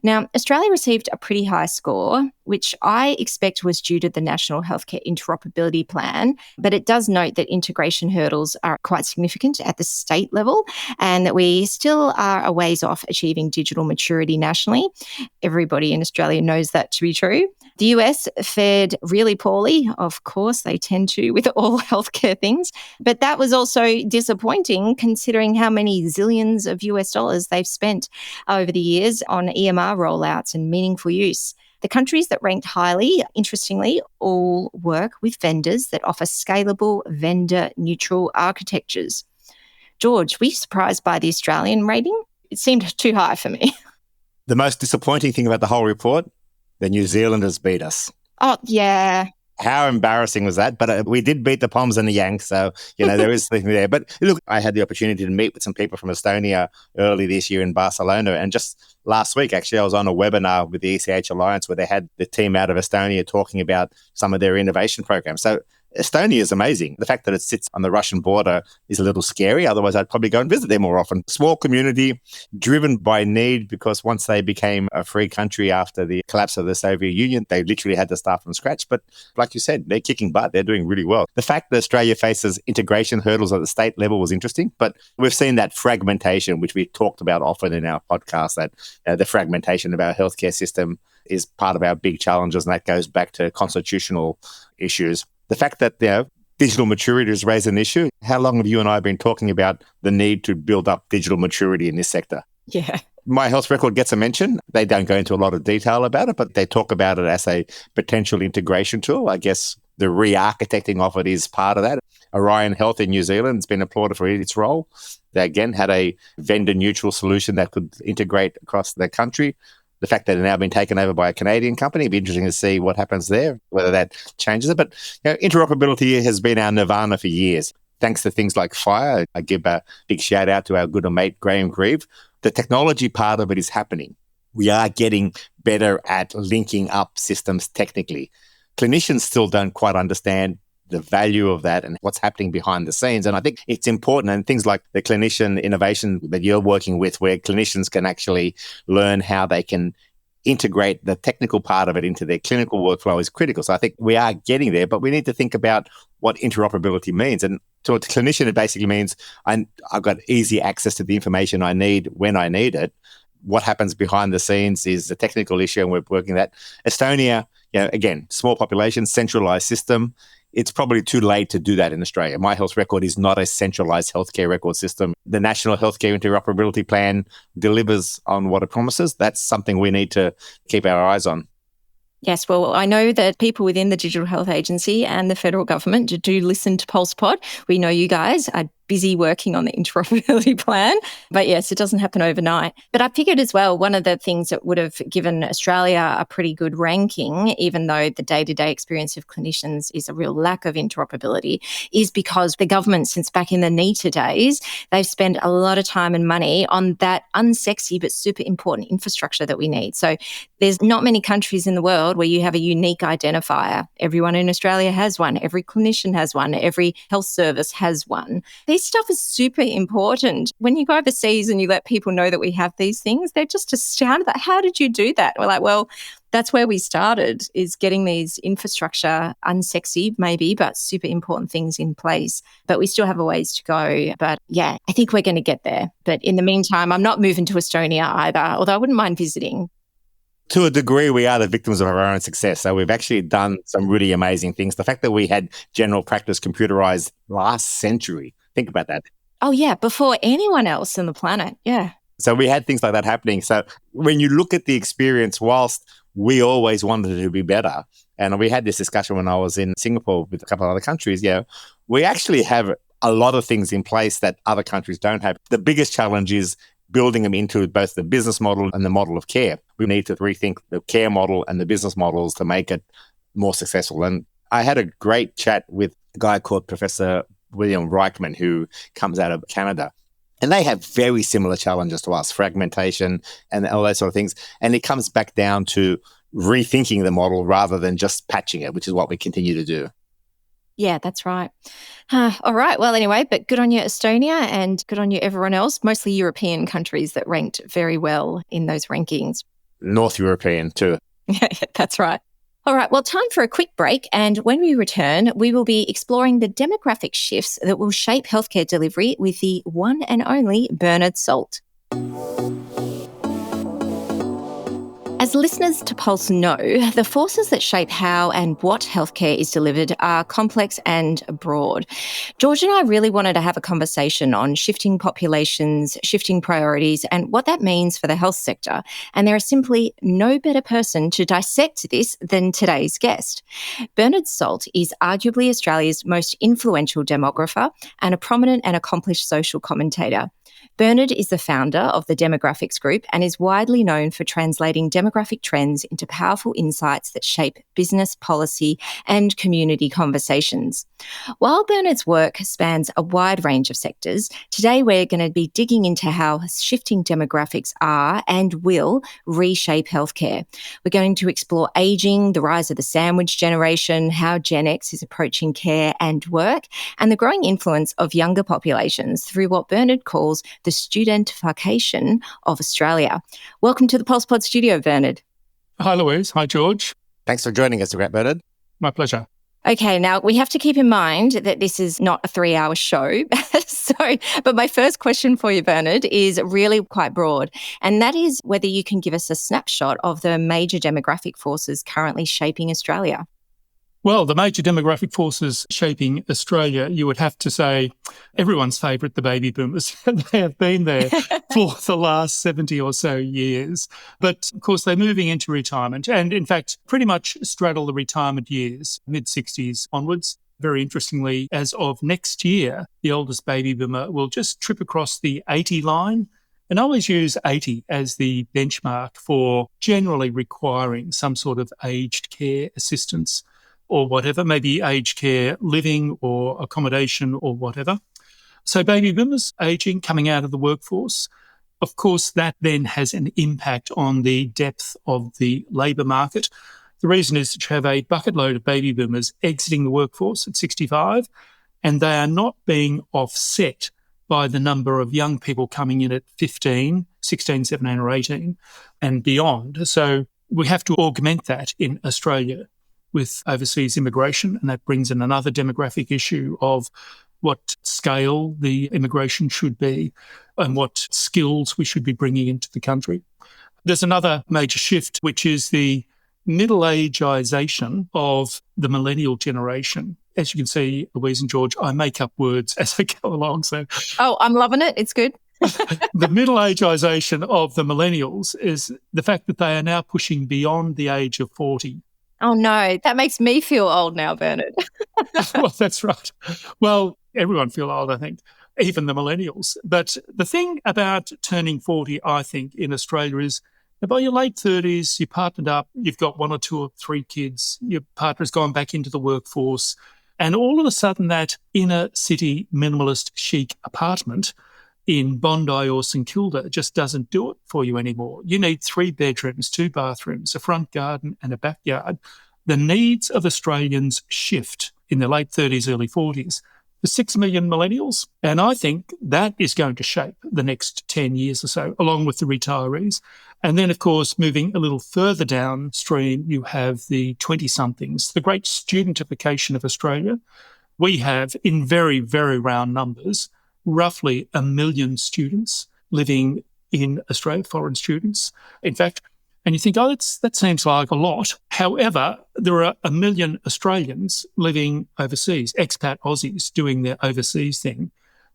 Now, Australia received a pretty high score, which I expect was due to the National Healthcare Interoperability Plan, but it does note that integration hurdles are quite significant at the state level and that we still are a ways off achieving digital maturity nationally. Everybody in Australia knows that to be true. The US fared really poorly. Of course, they tend to with all healthcare things, but that was also disappointing considering how many zillions of US dollars they've spent over the years on EMR rollouts and meaningful use. The countries that ranked highly, interestingly, all work with vendors that offer scalable, vendor-neutral architectures. George, were you surprised by the Australian rating? It seemed too high for me. The most disappointing thing about the whole report, the New Zealanders beat us. Oh, yeah. How embarrassing was that? But we did beat the Poms and the Yanks, so, there is something there. But look, I had the opportunity to meet with some people from Estonia early this year in Barcelona. And just last week, actually, I was on a webinar with the ECH Alliance where they had the team out of Estonia talking about some of their innovation programs. So Estonia is amazing. The fact that it sits on the Russian border is a little scary. Otherwise, I'd probably go and visit there more often. Small community, driven by need, because once they became a free country after the collapse of the Soviet Union, they literally had to start from scratch. But like you said, they're kicking butt. They're doing really well. The fact that Australia faces integration hurdles at the state level was interesting, but we've seen that fragmentation, which we talked about often in our podcast, that the fragmentation of our healthcare system is part of our big challenges, and that goes back to constitutional issues. The fact that digital maturity has raised an issue. How long have you and I been talking about the need to build up digital maturity in this sector? Yeah. My Health Record gets a mention. They don't go into a lot of detail about it, but they talk about it as a potential integration tool. I guess the re-architecting of it is part of that. Orion Health in New Zealand has been applauded for its role. They, again, had a vendor-neutral solution that could integrate across the country. The fact that they've now been taken over by a Canadian company, it'd be interesting to see what happens there, whether that changes it. But interoperability has been our nirvana for years. Thanks to things like FHIR, I give a big shout out to our good mate, Graham Grieve. The technology part of it is happening. We are getting better at linking up systems technically. Clinicians still don't quite understand the value of that and what's happening behind the scenes. And I think it's important, and things like the clinician innovation that you're working with, where clinicians can actually learn how they can integrate the technical part of it into their clinical workflow is critical. So I think we are getting there, but we need to think about what interoperability means. And to a clinician, it basically means I've got easy access to the information I need when I need it. what happens behind the scenes is a technical issue, and we're working that. Estonia, again, small population, centralized system. It's probably too late to do that in Australia. My Health Record is not a centralized healthcare record system. The National Healthcare Interoperability Plan delivers on what it promises. That's something we need to keep our eyes on. Yes, well, I know that people within the Digital Health Agency and the federal government do listen to PulsePod. We know you guys are busy working on the interoperability plan. But yes, it doesn't happen overnight. But I figured as well, one of the things that would have given Australia a pretty good ranking, even though the day-to-day experience of clinicians is a real lack of interoperability, is because the government, since back in the NETA days, they've spent a lot of time and money on that unsexy but super important infrastructure that we need. So there's not many countries in the world where you have a unique identifier. Everyone in Australia has one. Every clinician has one. Every health service has one. This stuff is super important. When you go overseas and you let people know that we have these things, they're just astounded. Like, how did you do that? We're like, well, that's where we started, is getting these infrastructure, unsexy maybe, but super important things in place. But we still have a ways to go. But yeah, I think we're going to get there. But in the meantime, I'm not moving to Estonia either, although I wouldn't mind visiting. To a degree, we are the victims of our own success. So we've actually done some really amazing things. The fact that we had general practice computerized last century, think about that. Oh, yeah, before anyone else on the planet, yeah. So we had things like that happening. So when you look at the experience, whilst we always wanted it to be better, and we had this discussion when I was in Singapore with a couple of other countries, we actually have a lot of things in place that other countries don't have. The biggest challenge is building them into both the business model and the model of care. We need to rethink the care model and the business models to make it more successful. And I had a great chat with a guy called Professor William Reichman, who comes out of Canada. And they have very similar challenges to us, fragmentation and all those sort of things. And it comes back down to rethinking the model rather than just patching it, which is what we continue to do. Yeah, that's right. All right. Well, anyway, but good on you, Estonia, and good on you, everyone else, mostly European countries that ranked very well in those rankings. North European too. Yeah, that's right. All right. Well, time for a quick break. And when we return, we will be exploring the demographic shifts that will shape healthcare delivery with the one and only Bernard Salt. As listeners to Pulse know, the forces that shape how and what healthcare is delivered are complex and broad. George and I really wanted to have a conversation on shifting populations, shifting priorities, and what that means for the health sector. And there is simply no better person to dissect this than today's guest. Bernard Salt is arguably Australia's most influential demographer and a prominent and accomplished social commentator. Bernard is the founder of the Demographics Group and is widely known for translating demographic trends into powerful insights that shape business, policy, and community conversations. While Bernard's work spans a wide range of sectors, today we're going to be digging into how shifting demographics are and will reshape healthcare. We're going to explore ageing, the rise of the sandwich generation, how Gen X is approaching care and work, and the growing influence of younger populations through what Bernard calls the studentification of Australia. Welcome to the PulsePod studio, Bernard. Hi, Louise. Hi, George. Thanks for joining us, Bernard. My pleasure. Okay, now we have to keep in mind that this is not a 3-hour show. But my first question for you, Bernard, is really quite broad. And that is whether you can give us a snapshot of the major demographic forces currently shaping Australia. Well, the major demographic forces shaping Australia, you would have to say everyone's favourite, the baby boomers. They have been there for the last 70 or so years. But of course, they're moving into retirement and in fact, pretty much straddle the retirement years, mid-60s onwards. Very interestingly, as of next year, the oldest baby boomer will just trip across the 80 line. And I always use 80 as the benchmark for generally requiring some sort of aged care assistance or whatever, maybe aged care living or accommodation or whatever. So baby boomers ageing, coming out of the workforce. Of course, that then has an impact on the depth of the labour market. The reason is that you have a bucket load of baby boomers exiting the workforce at 65, and they are not being offset by the number of young people coming in at 15, 16, 17 or 18 and beyond. So we have to augment that in Australia with overseas immigration, and that brings in another demographic issue of what scale the immigration should be. and what skills we should be bringing into the country. There's another major shift, which is the middle-ageisation of the millennial generation. As you can see, Louise and George, I make up words as I go along. So, Oh, I'm loving it. It's good. the middle-ageisation of the millennials is the fact that they are now pushing beyond the age of 40. Oh, no, that makes me feel old now, Bernard. Well, that's right. Well, everyone feel old, I think, even the millennials. But the thing about turning 40, I think, in Australia is that by your late 30s, you partnered up, you've got 1 or 2 or 3 kids, your partner's gone back into the workforce, and all of a sudden that inner city minimalist chic apartment in Bondi or St Kilda just doesn't do it for you anymore. You need 3 bedrooms, 2 bathrooms, a front garden and a backyard. The needs of Australians shift in their late 30s, early 40s. The 6 million millennials, and I think that is going to shape the next 10 years or so, along with the retirees. And then, of course, moving a little further downstream, you have the 20-somethings, the great studentification of Australia. We have, in very, very round numbers, roughly 1 million students living in Australia, foreign students. In fact, and you think, oh, that seems like a lot. However, there are 1 million Australians living overseas, expat Aussies doing their overseas thing,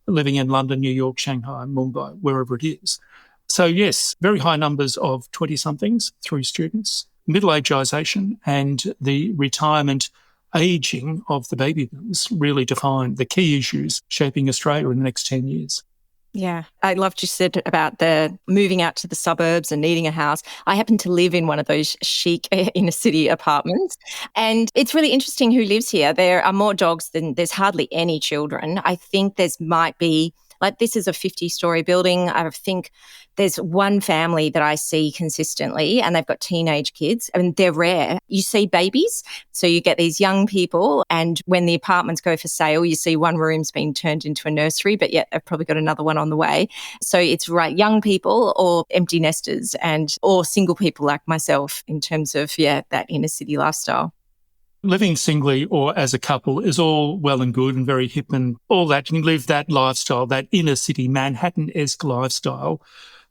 living in London, New York, Shanghai, Mumbai, wherever it is. So yes, very high numbers of 20-somethings through students, middle-ageisation and the retirement ageing of the baby boomers really define the key issues shaping Australia in the next 10 years. Yeah, I loved what you said about the moving out to the suburbs and needing a house. I happen to live in one of those chic inner city apartments, and it's really interesting who lives here. There are more dogs than there's hardly any children. I think might be, like, this is a 50-story building. I think there's one family that I see consistently, and they've got teenage kids, and they're rare. You see babies, so you get these young people, and when the apartments go for sale, you see one room's been turned into a nursery, but yet they've probably got another one on the way. So it's right, young people or empty nesters or single people like myself in terms of, that inner city lifestyle. Living singly or as a couple is all well and good and very hip and all that. You can live that lifestyle, that inner city Manhattan-esque lifestyle.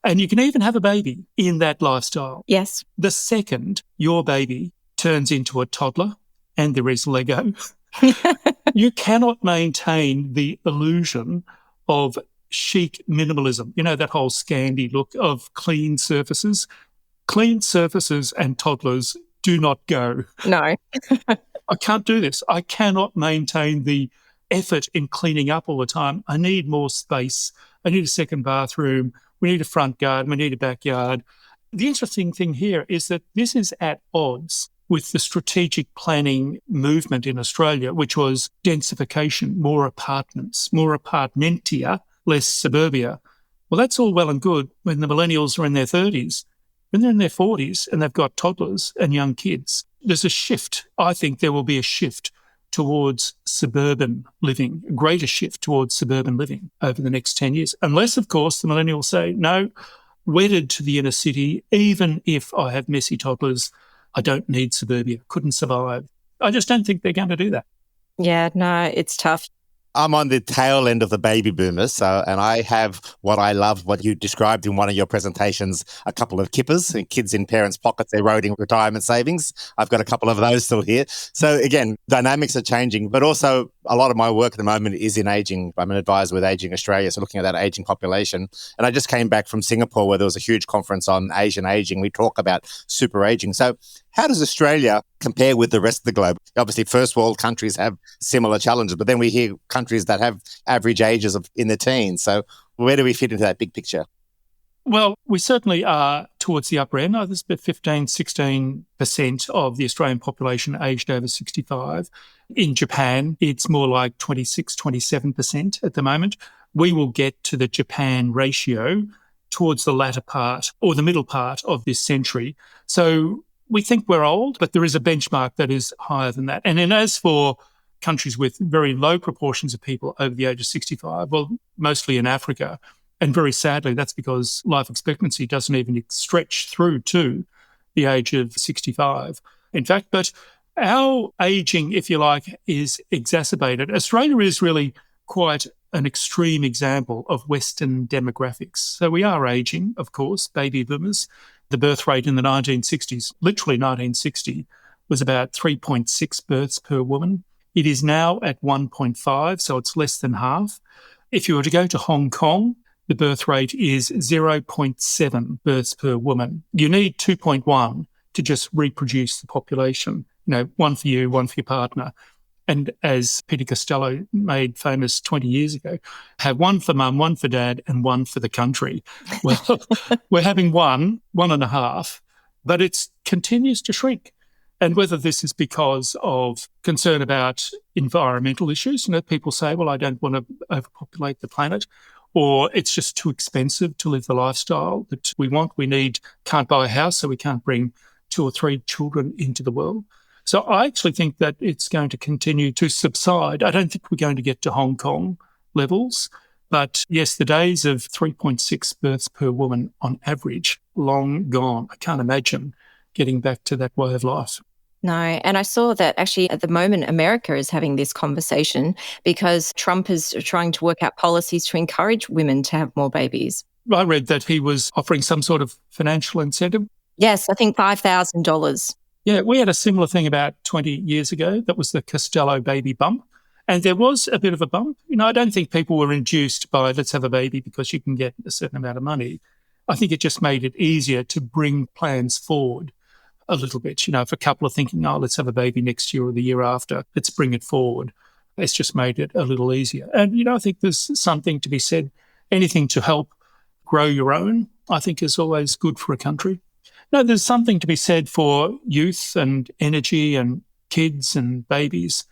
And you can even have a baby in that lifestyle. Yes. The second your baby turns into a toddler and there is Lego, you cannot maintain the illusion of chic minimalism. You know, that whole Scandi look of clean surfaces. Clean surfaces and toddlers do not go. No. I can't do this. I cannot maintain the effort in cleaning up all the time. I need more space. I need a second bathroom. We need a front garden. We need a backyard. The interesting thing here is that this is at odds with the strategic planning movement in Australia, which was densification, more apartments, more apartmentia, less suburbia. Well, that's all well and good when the millennials are in their 30s. When they're in their 40s and they've got toddlers and young kids, there's a shift. I think there will be a shift towards suburban living, a greater shift towards suburban living over the next 10 years. Unless, of course, the millennials say, no, wedded to the inner city, even if I have messy toddlers, I don't need suburbia, couldn't survive. I just don't think they're going to do that. Yeah, no, it's tough. I'm on the tail end of the baby boomers, and I have what I love, what you described in one of your presentations, a couple of kippers, kids in parents' pockets eroding retirement savings. I've got a couple of those still here. So again, dynamics are changing, but also a lot of my work at the moment is in ageing. I'm an advisor with Ageing Australia, so looking at that ageing population. And I just came back from Singapore where there was a huge conference on Asian ageing. We talk about super aging. So how does Australia compare with the rest of the globe? Obviously, first world countries have similar challenges, but then we hear countries that have average ages in the teens. So where do we fit into that big picture? Well, we certainly are towards the upper end. There's about 15-16% of the Australian population aged over 65. In Japan, it's more like 26-27% at the moment. We will get to the Japan ratio towards the latter part or the middle part of this century. So we think we're old, but there is a benchmark that is higher than that. And then as for countries with very low proportions of people over the age of 65, well, mostly in Africa, and very sadly, that's because life expectancy doesn't even stretch through to the age of 65. In fact, but our ageing, if you like, is exacerbated. Australia is really quite an extreme example of Western demographics. So we are ageing, of course, baby boomers. The birth rate in the 1960s, literally 1960, was about 3.6 births per woman. It is now at 1.5, so it's less than half. If you were to go to Hong Kong, the birth rate is 0.7 births per woman. You need 2.1 to just reproduce the population. One for you, one for your partner. And as Peter Costello made famous 20 years ago, have one for mum, one for dad, and one for the country. Well, we're having one and a half, but it continues to shrink. And whether this is because of concern about environmental issues, people say, well, I don't want to overpopulate the planet, or it's just too expensive to live the lifestyle that we want. Can't buy a house, so we can't bring 2 or 3 children into the world. So I actually think that it's going to continue to subside. I don't think we're going to get to Hong Kong levels. But yes, the days of 3.6 births per woman on average, long gone. I can't imagine getting back to that way of life. No, and I saw that actually at the moment America is having this conversation because Trump is trying to work out policies to encourage women to have more babies. I read that he was offering some sort of financial incentive. Yes, I think $5,000. Yeah, we had a similar thing about 20 years ago. That was the Costello baby bump. And there was a bit of a bump. I don't think people were induced by let's have a baby because you can get a certain amount of money. I think it just made it easier to bring plans forward a little bit. If a couple are thinking, let's have a baby next year or the year after, let's bring it forward. It's just made it a little easier. And, I think there's something to be said. Anything to help grow your own, I think is always good for a country. No, there's something to be said for youth and energy and kids and babies.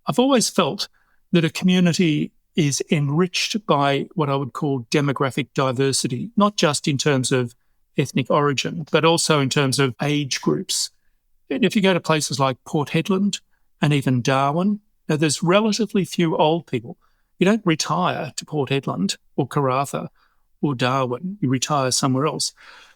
I've always felt that a community is enriched by what I would call demographic diversity, not just in terms of ethnic origin, but also in terms of age groups. And if you go to places like Port Hedland and even Darwin, there's relatively few old people. You don't retire to Port Hedland or Karratha or Darwin. You retire somewhere else.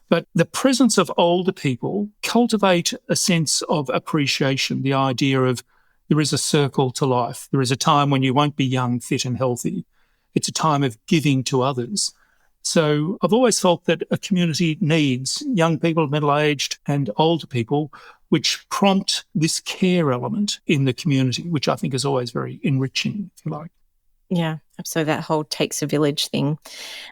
But the presence of older people cultivate a sense of appreciation, the idea of there is a circle to life. There is a time when you won't be young, fit and healthy. It's a time of giving to others. So I've always felt that a community needs young people, middle-aged and older people, which prompt this care element in the community, which I think is always very enriching, if you like. Yeah, absolutely. That whole takes a village thing.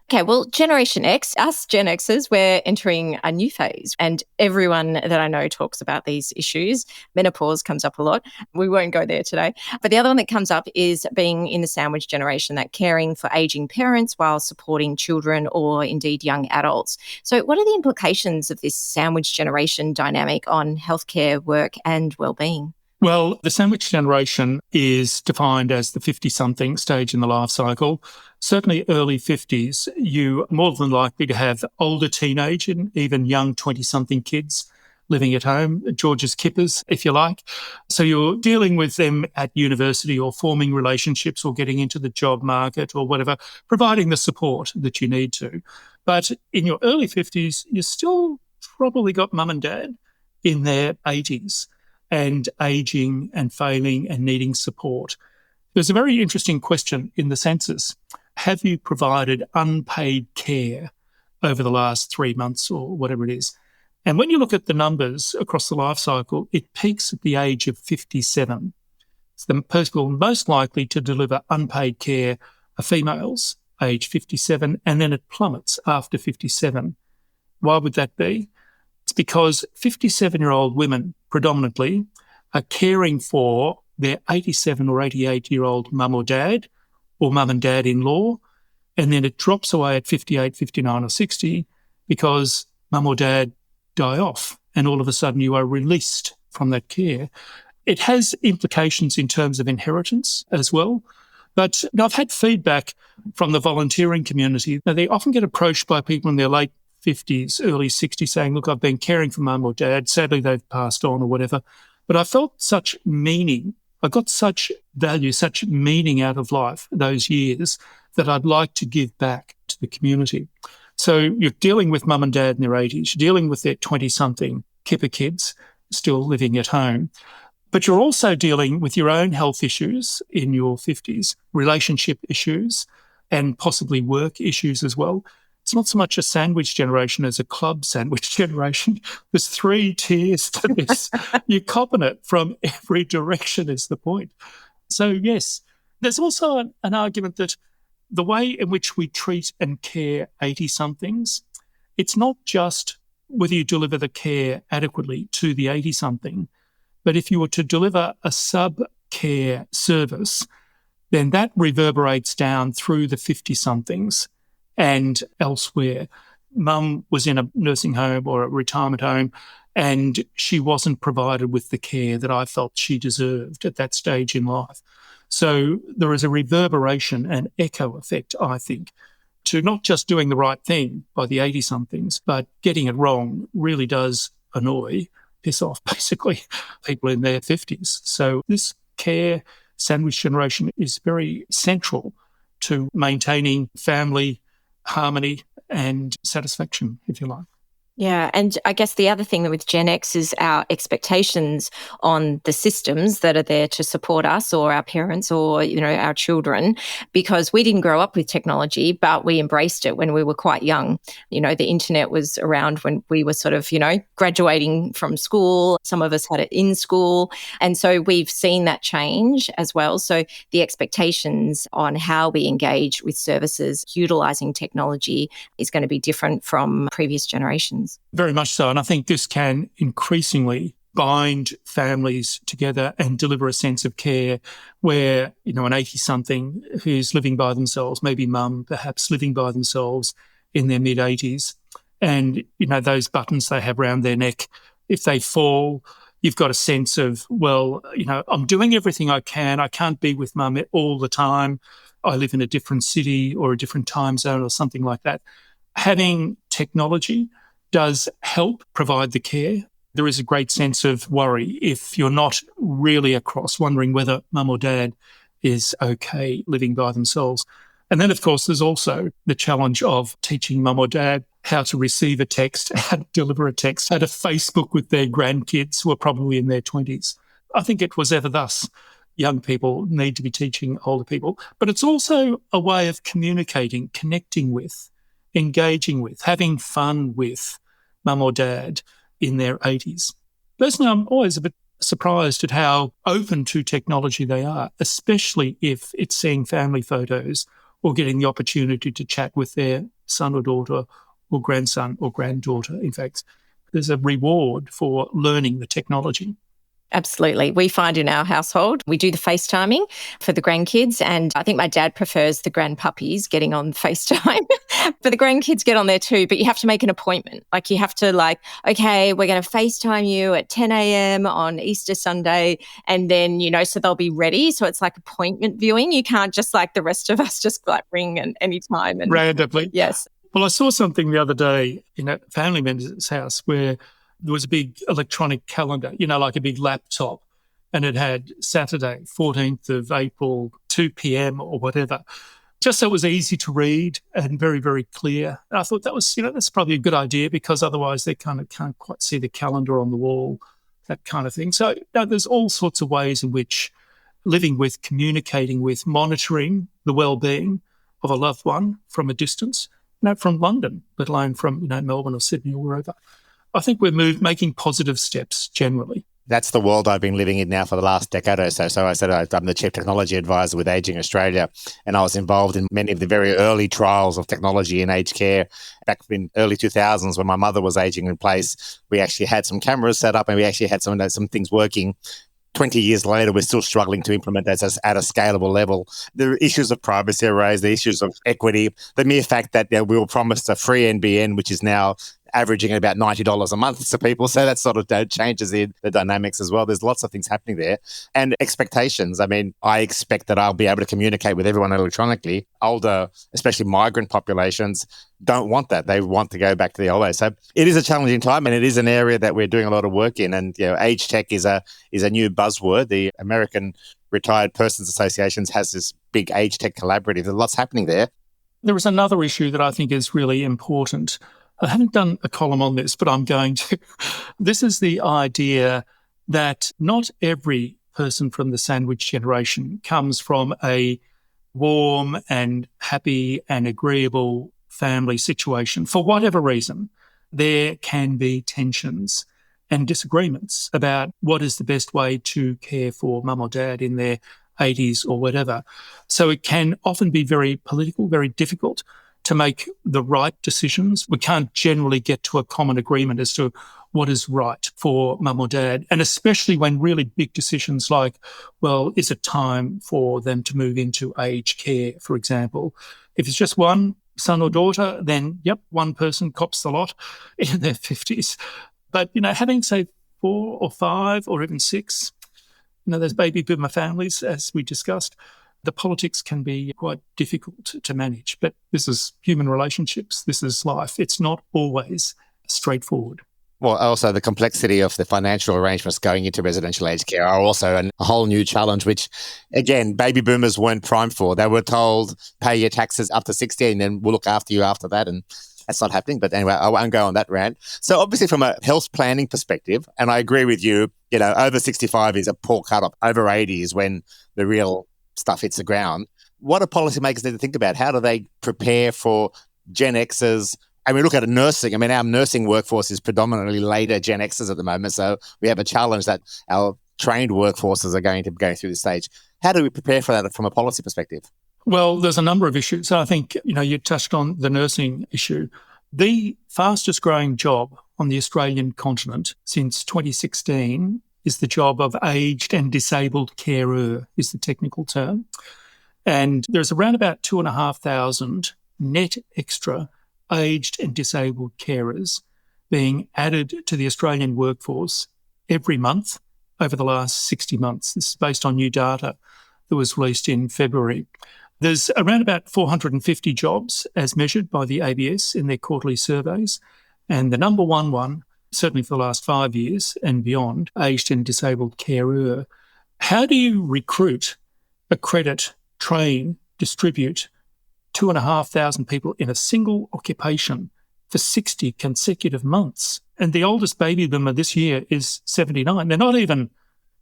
Okay, well, Generation X, us Gen Xers, we're entering a new phase and everyone that I know talks about these issues. Menopause comes up a lot. We won't go there today. But the other one that comes up is being in the sandwich generation, that caring for ageing parents while supporting children or indeed young adults. So what are the implications of this sandwich generation dynamic on healthcare, work and well-being? Well, the sandwich generation is defined as the 50-something stage in the life cycle. Certainly early 50s, you're more than likely to have older teenage and even young 20-something kids living at home, George's kippers, if you like. So you're dealing with them at university or forming relationships or getting into the job market or whatever, providing the support that you need to. But in your early 50s, you still probably got mum and dad in their 80s. And ageing and failing and needing support. There's a very interesting question in the census. Have you provided unpaid care over the last 3 months or whatever it is? And when you look at the numbers across the life cycle, it peaks at the age of 57. So the people most likely to deliver unpaid care are females, age 57, and then it plummets after 57. Why would that be? It's because 57-year-old women predominantly are caring for their 87 or 88-year-old mum or dad or mum and dad-in-law, and then it drops away at 58, 59 or 60 because mum or dad die off and all of a sudden you are released from that care. It has implications in terms of inheritance as well. But I've had feedback from the volunteering community. Now, they often get approached by people in their late 50s, early 60s saying, look, I've been caring for mum or dad. Sadly, they've passed on or whatever. But I felt such meaning. I got such value, such meaning out of life those years that I'd like to give back to the community. So you're dealing with mum and dad in their 80s. You're dealing with their 20-something kipper kids still living at home. But you're also dealing with your own health issues in your 50s, relationship issues, and possibly work issues as well. It's not so much a sandwich generation as a club sandwich generation. There's 3 tiers to this. You're copping it from every direction is the point. So, yes, there's also an argument that the way in which we treat and care 80-somethings, it's not just whether you deliver the care adequately to the 80-something, but if you were to deliver a sub-care service, then that reverberates down through the 50-somethings and elsewhere. Mum was in a nursing home or a retirement home, and she wasn't provided with the care that I felt she deserved at that stage in life. So there is a reverberation and echo effect, I think, to not just doing the right thing by the 80-somethings, but getting it wrong really does annoy, piss off, basically, people in their 50s. So this care sandwich generation is very central to maintaining family harmony and satisfaction, if you like. Yeah. And I guess the other thing with Gen X is our expectations on the systems that are there to support us or our parents or, our children, because we didn't grow up with technology, but we embraced it when we were quite young. The internet was around when we were sort of, graduating from school. Some of us had it in school. And so we've seen that change as well. So the expectations on how we engage with services utilizing technology is going to be different from previous generations. Very much so. And I think this can increasingly bind families together and deliver a sense of care where, an 80-something who's living by themselves, maybe mum, perhaps living by themselves in their mid-80s, and, those buttons they have around their neck, if they fall, you've got a sense of, well, I'm doing everything I can. I can't be with mum all the time. I live in a different city or a different time zone or something like that. Having technology does help provide the care. There is a great sense of worry if you're not really across, wondering whether mum or dad is okay living by themselves. And then, of course, there's also the challenge of teaching mum or dad how to receive a text, how to deliver a text, how to Facebook with their grandkids who are probably in their 20s. I think it was ever thus. Young people need to be teaching older people. But it's also a way of communicating, connecting with, engaging with, having fun with mum or dad in their 80s. Personally, I'm always a bit surprised at how open to technology they are, especially if it's seeing family photos or getting the opportunity to chat with their son or daughter or grandson or granddaughter. In fact, there's a reward for learning the technology. Absolutely. We find in our household, we do the FaceTiming for the grandkids. And I think my dad prefers the grandpuppies getting on FaceTime. But the grandkids get on there too. But you have to make an appointment. Like you have to okay, we're going to FaceTime you at 10 a.m. on Easter Sunday. And then, so they'll be ready. So it's like appointment viewing. You can't just like the rest of us just ring at any time. And randomly. Yes. Well, I saw something the other day in a family member's house where there was a big electronic calendar, like a big laptop, and it had Saturday, 14th of April, 2 p.m. or whatever, just so it was easy to read and very, very clear. And I thought that was, that's probably a good idea because otherwise they kind of can't quite see the calendar on the wall, that kind of thing. So there's all sorts of ways in which living with, communicating with, monitoring the well-being of a loved one from a distance, from London, let alone from, Melbourne or Sydney or wherever. I think we're making positive steps generally. That's the world I've been living in now for the last decade or so. So I said I'm the Chief Technology Advisor with Ageing Australia, and I was involved in many of the very early trials of technology in aged care. Back in early 2000s when my mother was aging in place, we actually had some cameras set up and we actually had some things working. 20 years later, we're still struggling to implement that at a scalable level. The issues of privacy are raised, the issues of equity, the mere fact that we were promised a free NBN, which is now averaging at about $90 a month to people. So that sort of changes the dynamics as well. There's lots of things happening there. And expectations. I mean, I expect that I'll be able to communicate with everyone electronically. Older, especially migrant populations, don't want that. They want to go back to the old way. So it is a challenging time, and it is an area that we're doing a lot of work in. And age tech is a new buzzword. The American Retired Persons Associations has this big age tech collaborative. There's lots happening there. There is another issue that I think is really important. I haven't done a column on this, but I'm going to. This is the idea that not every person from the sandwich generation comes from a warm and happy and agreeable family situation. For whatever reason, there can be tensions and disagreements about what is the best way to care for mum or dad in their 80s or whatever. So it can often be very political, very difficult to make the right decisions. We can't generally get to a common agreement as to what is right for mum or dad. And especially when really big decisions like, well, is it time for them to move into aged care, for example? If it's just one son or daughter, then, yep, one person cops the lot in their 50s. But, having, say, 4 or 5 or even 6, those baby boomer families, as we discussed, the politics can be quite difficult to manage. But this is human relationships. This is life. It's not always straightforward. Well, also the complexity of the financial arrangements going into residential aged care are also a whole new challenge, which, again, baby boomers weren't primed for. They were told, pay your taxes up to 60 and then we'll look after you after that. And that's not happening. But anyway, I won't go on that rant. So obviously from a health planning perspective, and I agree with you, over 65 is a poor cut-off. Over 80 is when the real stuff hits the ground. What do policymakers need to think about? How do they prepare for Gen Xers? And we look at nursing. I mean, our nursing workforce is predominantly later Gen Xers at the moment. So we have a challenge that our trained workforces are going to go through this stage. How do we prepare for that from a policy perspective? Well, there's a number of issues. I think, you touched on the nursing issue. The fastest growing job on the Australian continent since 2016 is the job of aged and disabled carer, is the technical term. And there's around about 2,500 net extra aged and disabled carers being added to the Australian workforce every month over the last 60 months. This is based on new data that was released in February. There's around about 450 jobs as measured by the ABS in their quarterly surveys. And the number one, certainly for the last 5 years and beyond, aged and disabled carer. How do you recruit, accredit, train, distribute 2,500 people in a single occupation for 60 consecutive months? And the oldest baby boomer this year is 79.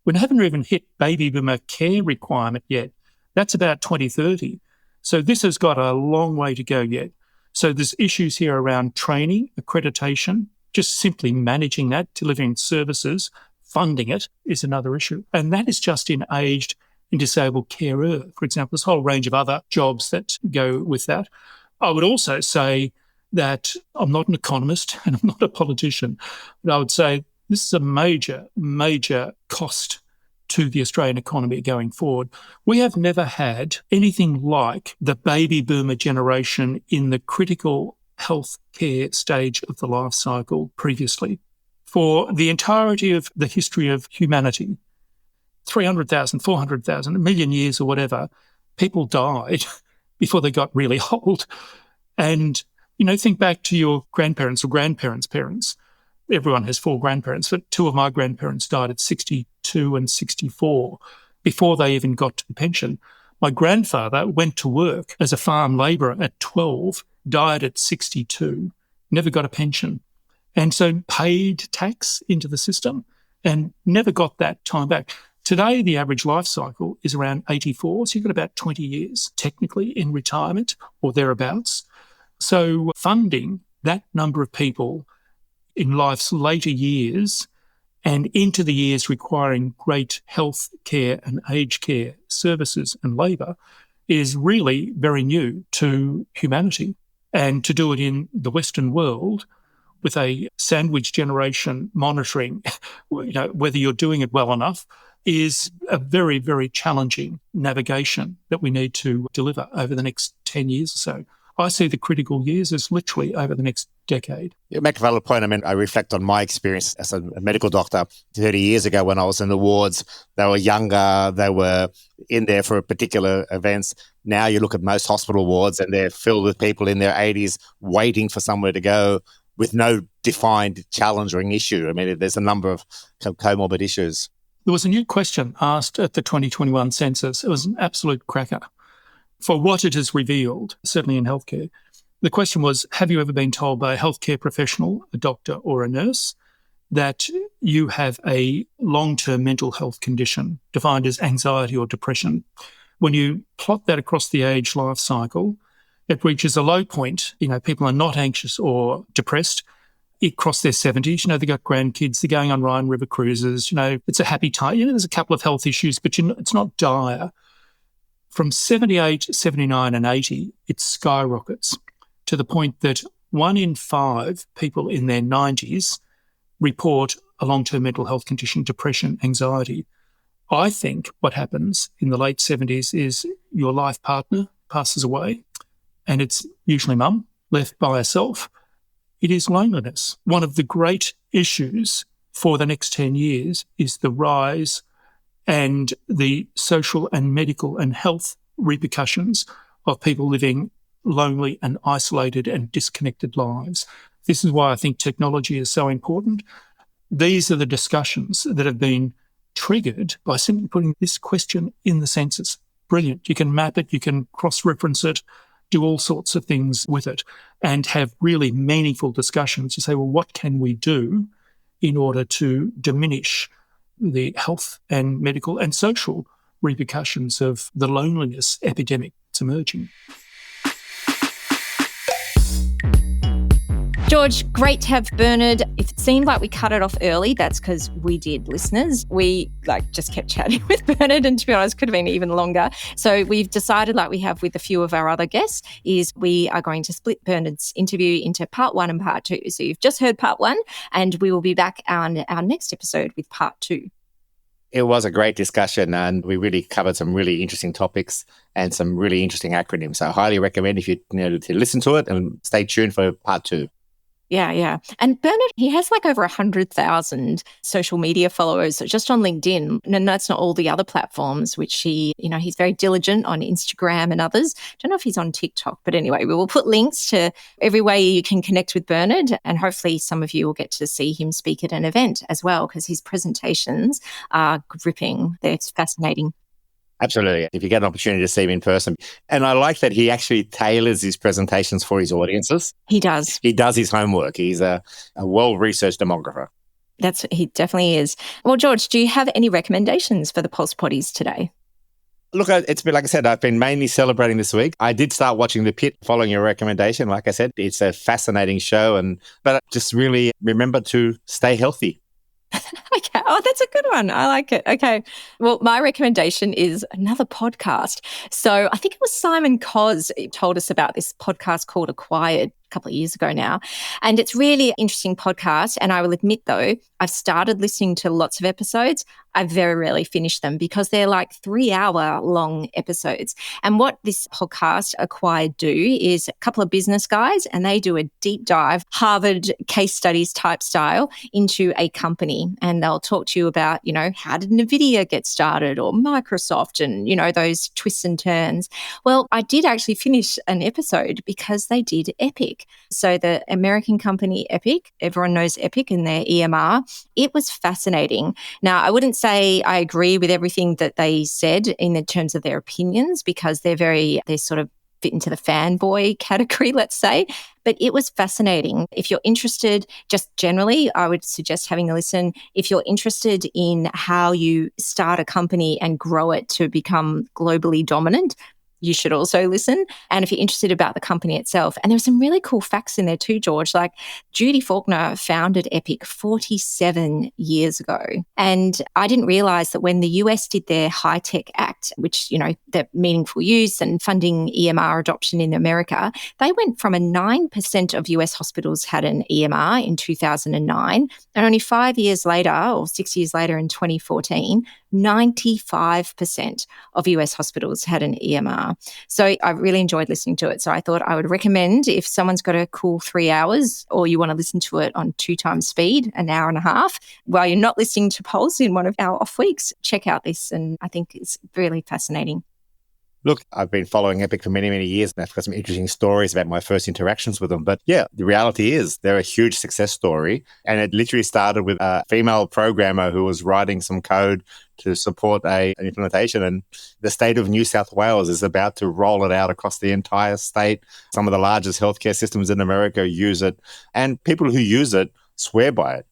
We haven't even hit baby boomer care requirement yet. That's about 2030. So this has got a long way to go yet. So there's issues here around training, accreditation, just simply managing that, delivering services, funding it is another issue. And that is just in aged and disabled carer, for example. There's a whole range of other jobs that go with that. I would also say that I'm not an economist and I'm not a politician, but I would say this is a major, major cost to the Australian economy going forward. We have never had anything like the baby boomer generation in the critical health care stage of the life cycle previously. For the entirety of the history of humanity, 300,000, 400,000, a million years or whatever, people died before they got really old. And, think back to your grandparents or grandparents' parents. Everyone has 4 grandparents, but 2 of my grandparents died at 62 and 64 before they even got to the pension. My grandfather went to work as a farm labourer at 12, died at 62, never got a pension, and so paid tax into the system and never got that time back. Today, the average life cycle is around 84, so you've got about 20 years technically in retirement or thereabouts. So funding that number of people in life's later years and into the years requiring great health care and aged care services and labour is really very new to humanity. And to do it in the Western world with a sandwich generation monitoring, whether you're doing it well enough, is a very, very challenging navigation that we need to deliver over the next 10 years or so. I see the critical years as literally over the next decade. You make a valid point. I mean, I reflect on my experience as a medical doctor 30 years ago when I was in the wards. They were younger, they were in there for particular events. Now you look at most hospital wards and they're filled with people in their 80s waiting for somewhere to go with no defined challenge or issue. I mean, there's a number of comorbid issues. There was a new question asked at the 2021 census. It was an absolute cracker. For what it has revealed, certainly in healthcare, the question was, have you ever been told by a healthcare professional, a doctor or a nurse, that you have a long-term mental health condition defined as anxiety or depression. When you plot that across the age life cycle, it reaches a low point. People are not anxious or depressed. It crossed their 70s. They've got grandkids. They're going on Rhine River cruises. It's a happy time. There's a couple of health issues, but it's not dire. From 78, 79 and 80, it skyrockets to the point that 1 in 5 people in their 90s report a long-term mental health condition, depression, anxiety. I think what happens in the late 70s is your life partner passes away, and it's usually mum, left by herself. It is loneliness. One of the great issues for the next 10 years is the rise and the social and medical and health repercussions of people living lonely and isolated and disconnected lives. This is why I think technology is so important. These are the discussions that have been triggered by simply putting this question in the census. Brilliant. You can map it, you can cross-reference it, do all sorts of things with it, and have really meaningful discussions to say, well, what can we do in order to diminish the health and medical and social repercussions of the loneliness epidemic that's emerging. George, great to have Bernard. If it seemed like we cut it off early, that's because we did, listeners. We just kept chatting with Bernard, and to be honest, could have been even longer. So we've decided, like we have with a few of our other guests, is we are going to split Bernard's interview into part 1 and part 2. So you've just heard part 1, and we will be back on our next episode with part 2. It was a great discussion, and we really covered some really interesting topics and some really interesting acronyms. So I highly recommend if you to listen to it and stay tuned for part 2. Yeah. And Bernard, he has over 100,000 social media followers just on LinkedIn. And that's not all the other platforms, which he's very diligent on Instagram and others. Don't know if he's on TikTok, but anyway, we will put links to every way you can connect with Bernard. And hopefully some of you will get to see him speak at an event as well, because his presentations are gripping. They're fascinating. Absolutely. If you get an opportunity to see him in person. And I like that he actually tailors his presentations for his audiences. He does. He does his homework. He's a well-researched demographer. He definitely is. Well, George, do you have any recommendations for the Pulse Potties today? Look, it's been, like I said, I've been mainly celebrating this week. I did start watching The Pit following your recommendation. Like I said, it's a fascinating show, but just really remember to stay healthy. Okay. Oh, that's a good one. I like it. Okay. Well, my recommendation is another podcast. So I think it was Simon Cos told us about this podcast called Acquired a couple of years ago now. And it's really an interesting podcast. And I will admit, though, I've started listening to lots of episodes. I very rarely finish them because they're 3-hour long episodes. And what this podcast Acquired do is a couple of business guys, and they do a deep dive, Harvard case studies type style into a company. And they'll talk to you about, how did NVIDIA get started, or Microsoft, and, those twists and turns. Well, I did actually finish an episode because they did Epic. So the American company Epic, everyone knows Epic and their EMR. It was fascinating. Now, I wouldn't say I agree with everything that they said in terms of their opinions, because they're sort of fit into the fanboy category, let's say. But it was fascinating. If you're interested, just generally, I would suggest having a listen. If you're interested in how you start a company and grow it to become globally dominant, you should also listen. And if you're interested about the company itself, and there's some really cool facts in there too, George, like Judy Faulkner founded Epic 47 years ago. And I didn't realize that when the US did their High-Tech Act, which, the meaningful use and funding EMR adoption in America, they went from a 9% of US hospitals had an EMR in 2009. And only 5 years later, or 6 years later in 2014, 95% of US hospitals had an EMR. So I really enjoyed listening to it. So I thought I would recommend, if someone's got a cool 3 hours, or you want to listen to it on 2 times speed, an hour and a half, while you're not listening to Pulse in one of our off weeks, check out this. And I think it's really fascinating. Look, I've been following Epic for many, many years, and I've got some interesting stories about my first interactions with them. But yeah, the reality is they're a huge success story. And it literally started with a female programmer who was writing some code to support an implementation. And the state of New South Wales is about to roll it out across the entire state. Some of the largest healthcare systems in America use it. And people who use it swear by it.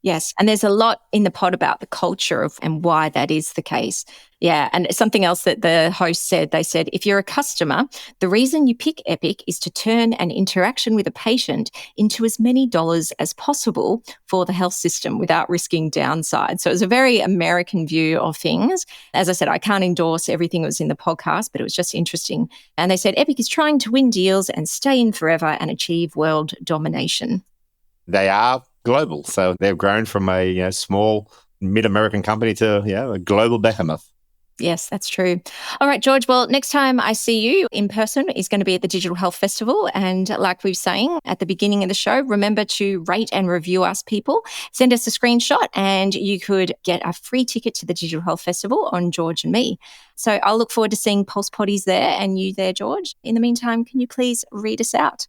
Yes. And there's a lot in the pod about the culture of and why that is the case. Yeah. And something else that the host said, they said, if you're a customer, the reason you pick Epic is to turn an interaction with a patient into as many dollars as possible for the health system without risking downside. So it was a very American view of things. As I said, I can't endorse everything that was in the podcast, but it was just interesting. And they said Epic is trying to win deals and stay in forever and achieve world domination. They are global. So they've grown from a small mid-American company to a global behemoth. Yes, that's true. All right, George. Well, next time I see you in person is going to be at the Digital Health Festival. And like we were saying at the beginning of the show, remember to rate and review us, people. Send us a screenshot and you could get a free ticket to the Digital Health Festival on George and me. So I'll look forward to seeing Pulse Potties there and you there, George. In the meantime, can you please read us out?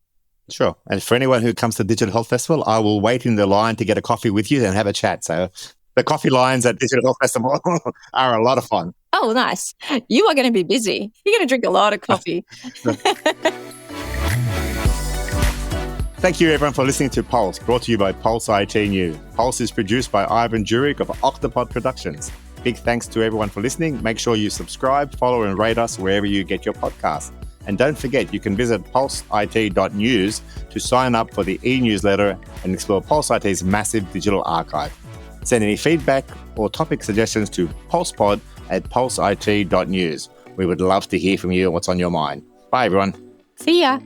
Sure. And for anyone who comes to Digital Health Festival, I will wait in the line to get a coffee with you and have a chat. So the coffee lines at Digital Health Festival are a lot of fun. Oh, nice. You are going to be busy. You're going to drink a lot of coffee. Thank you, everyone, for listening to Pulse, brought to you by Pulse IT New. Pulse is produced by Ivan Jurek of Octopod Productions. Big thanks to everyone for listening. Make sure you subscribe, follow, and rate us wherever you get your podcasts. And don't forget, you can visit pulseit.news to sign up for the e-newsletter and explore Pulse IT's massive digital archive. Send any feedback or topic suggestions to pulsepod@pulseit.news. We would love to hear from you and what's on your mind. Bye, everyone. See ya.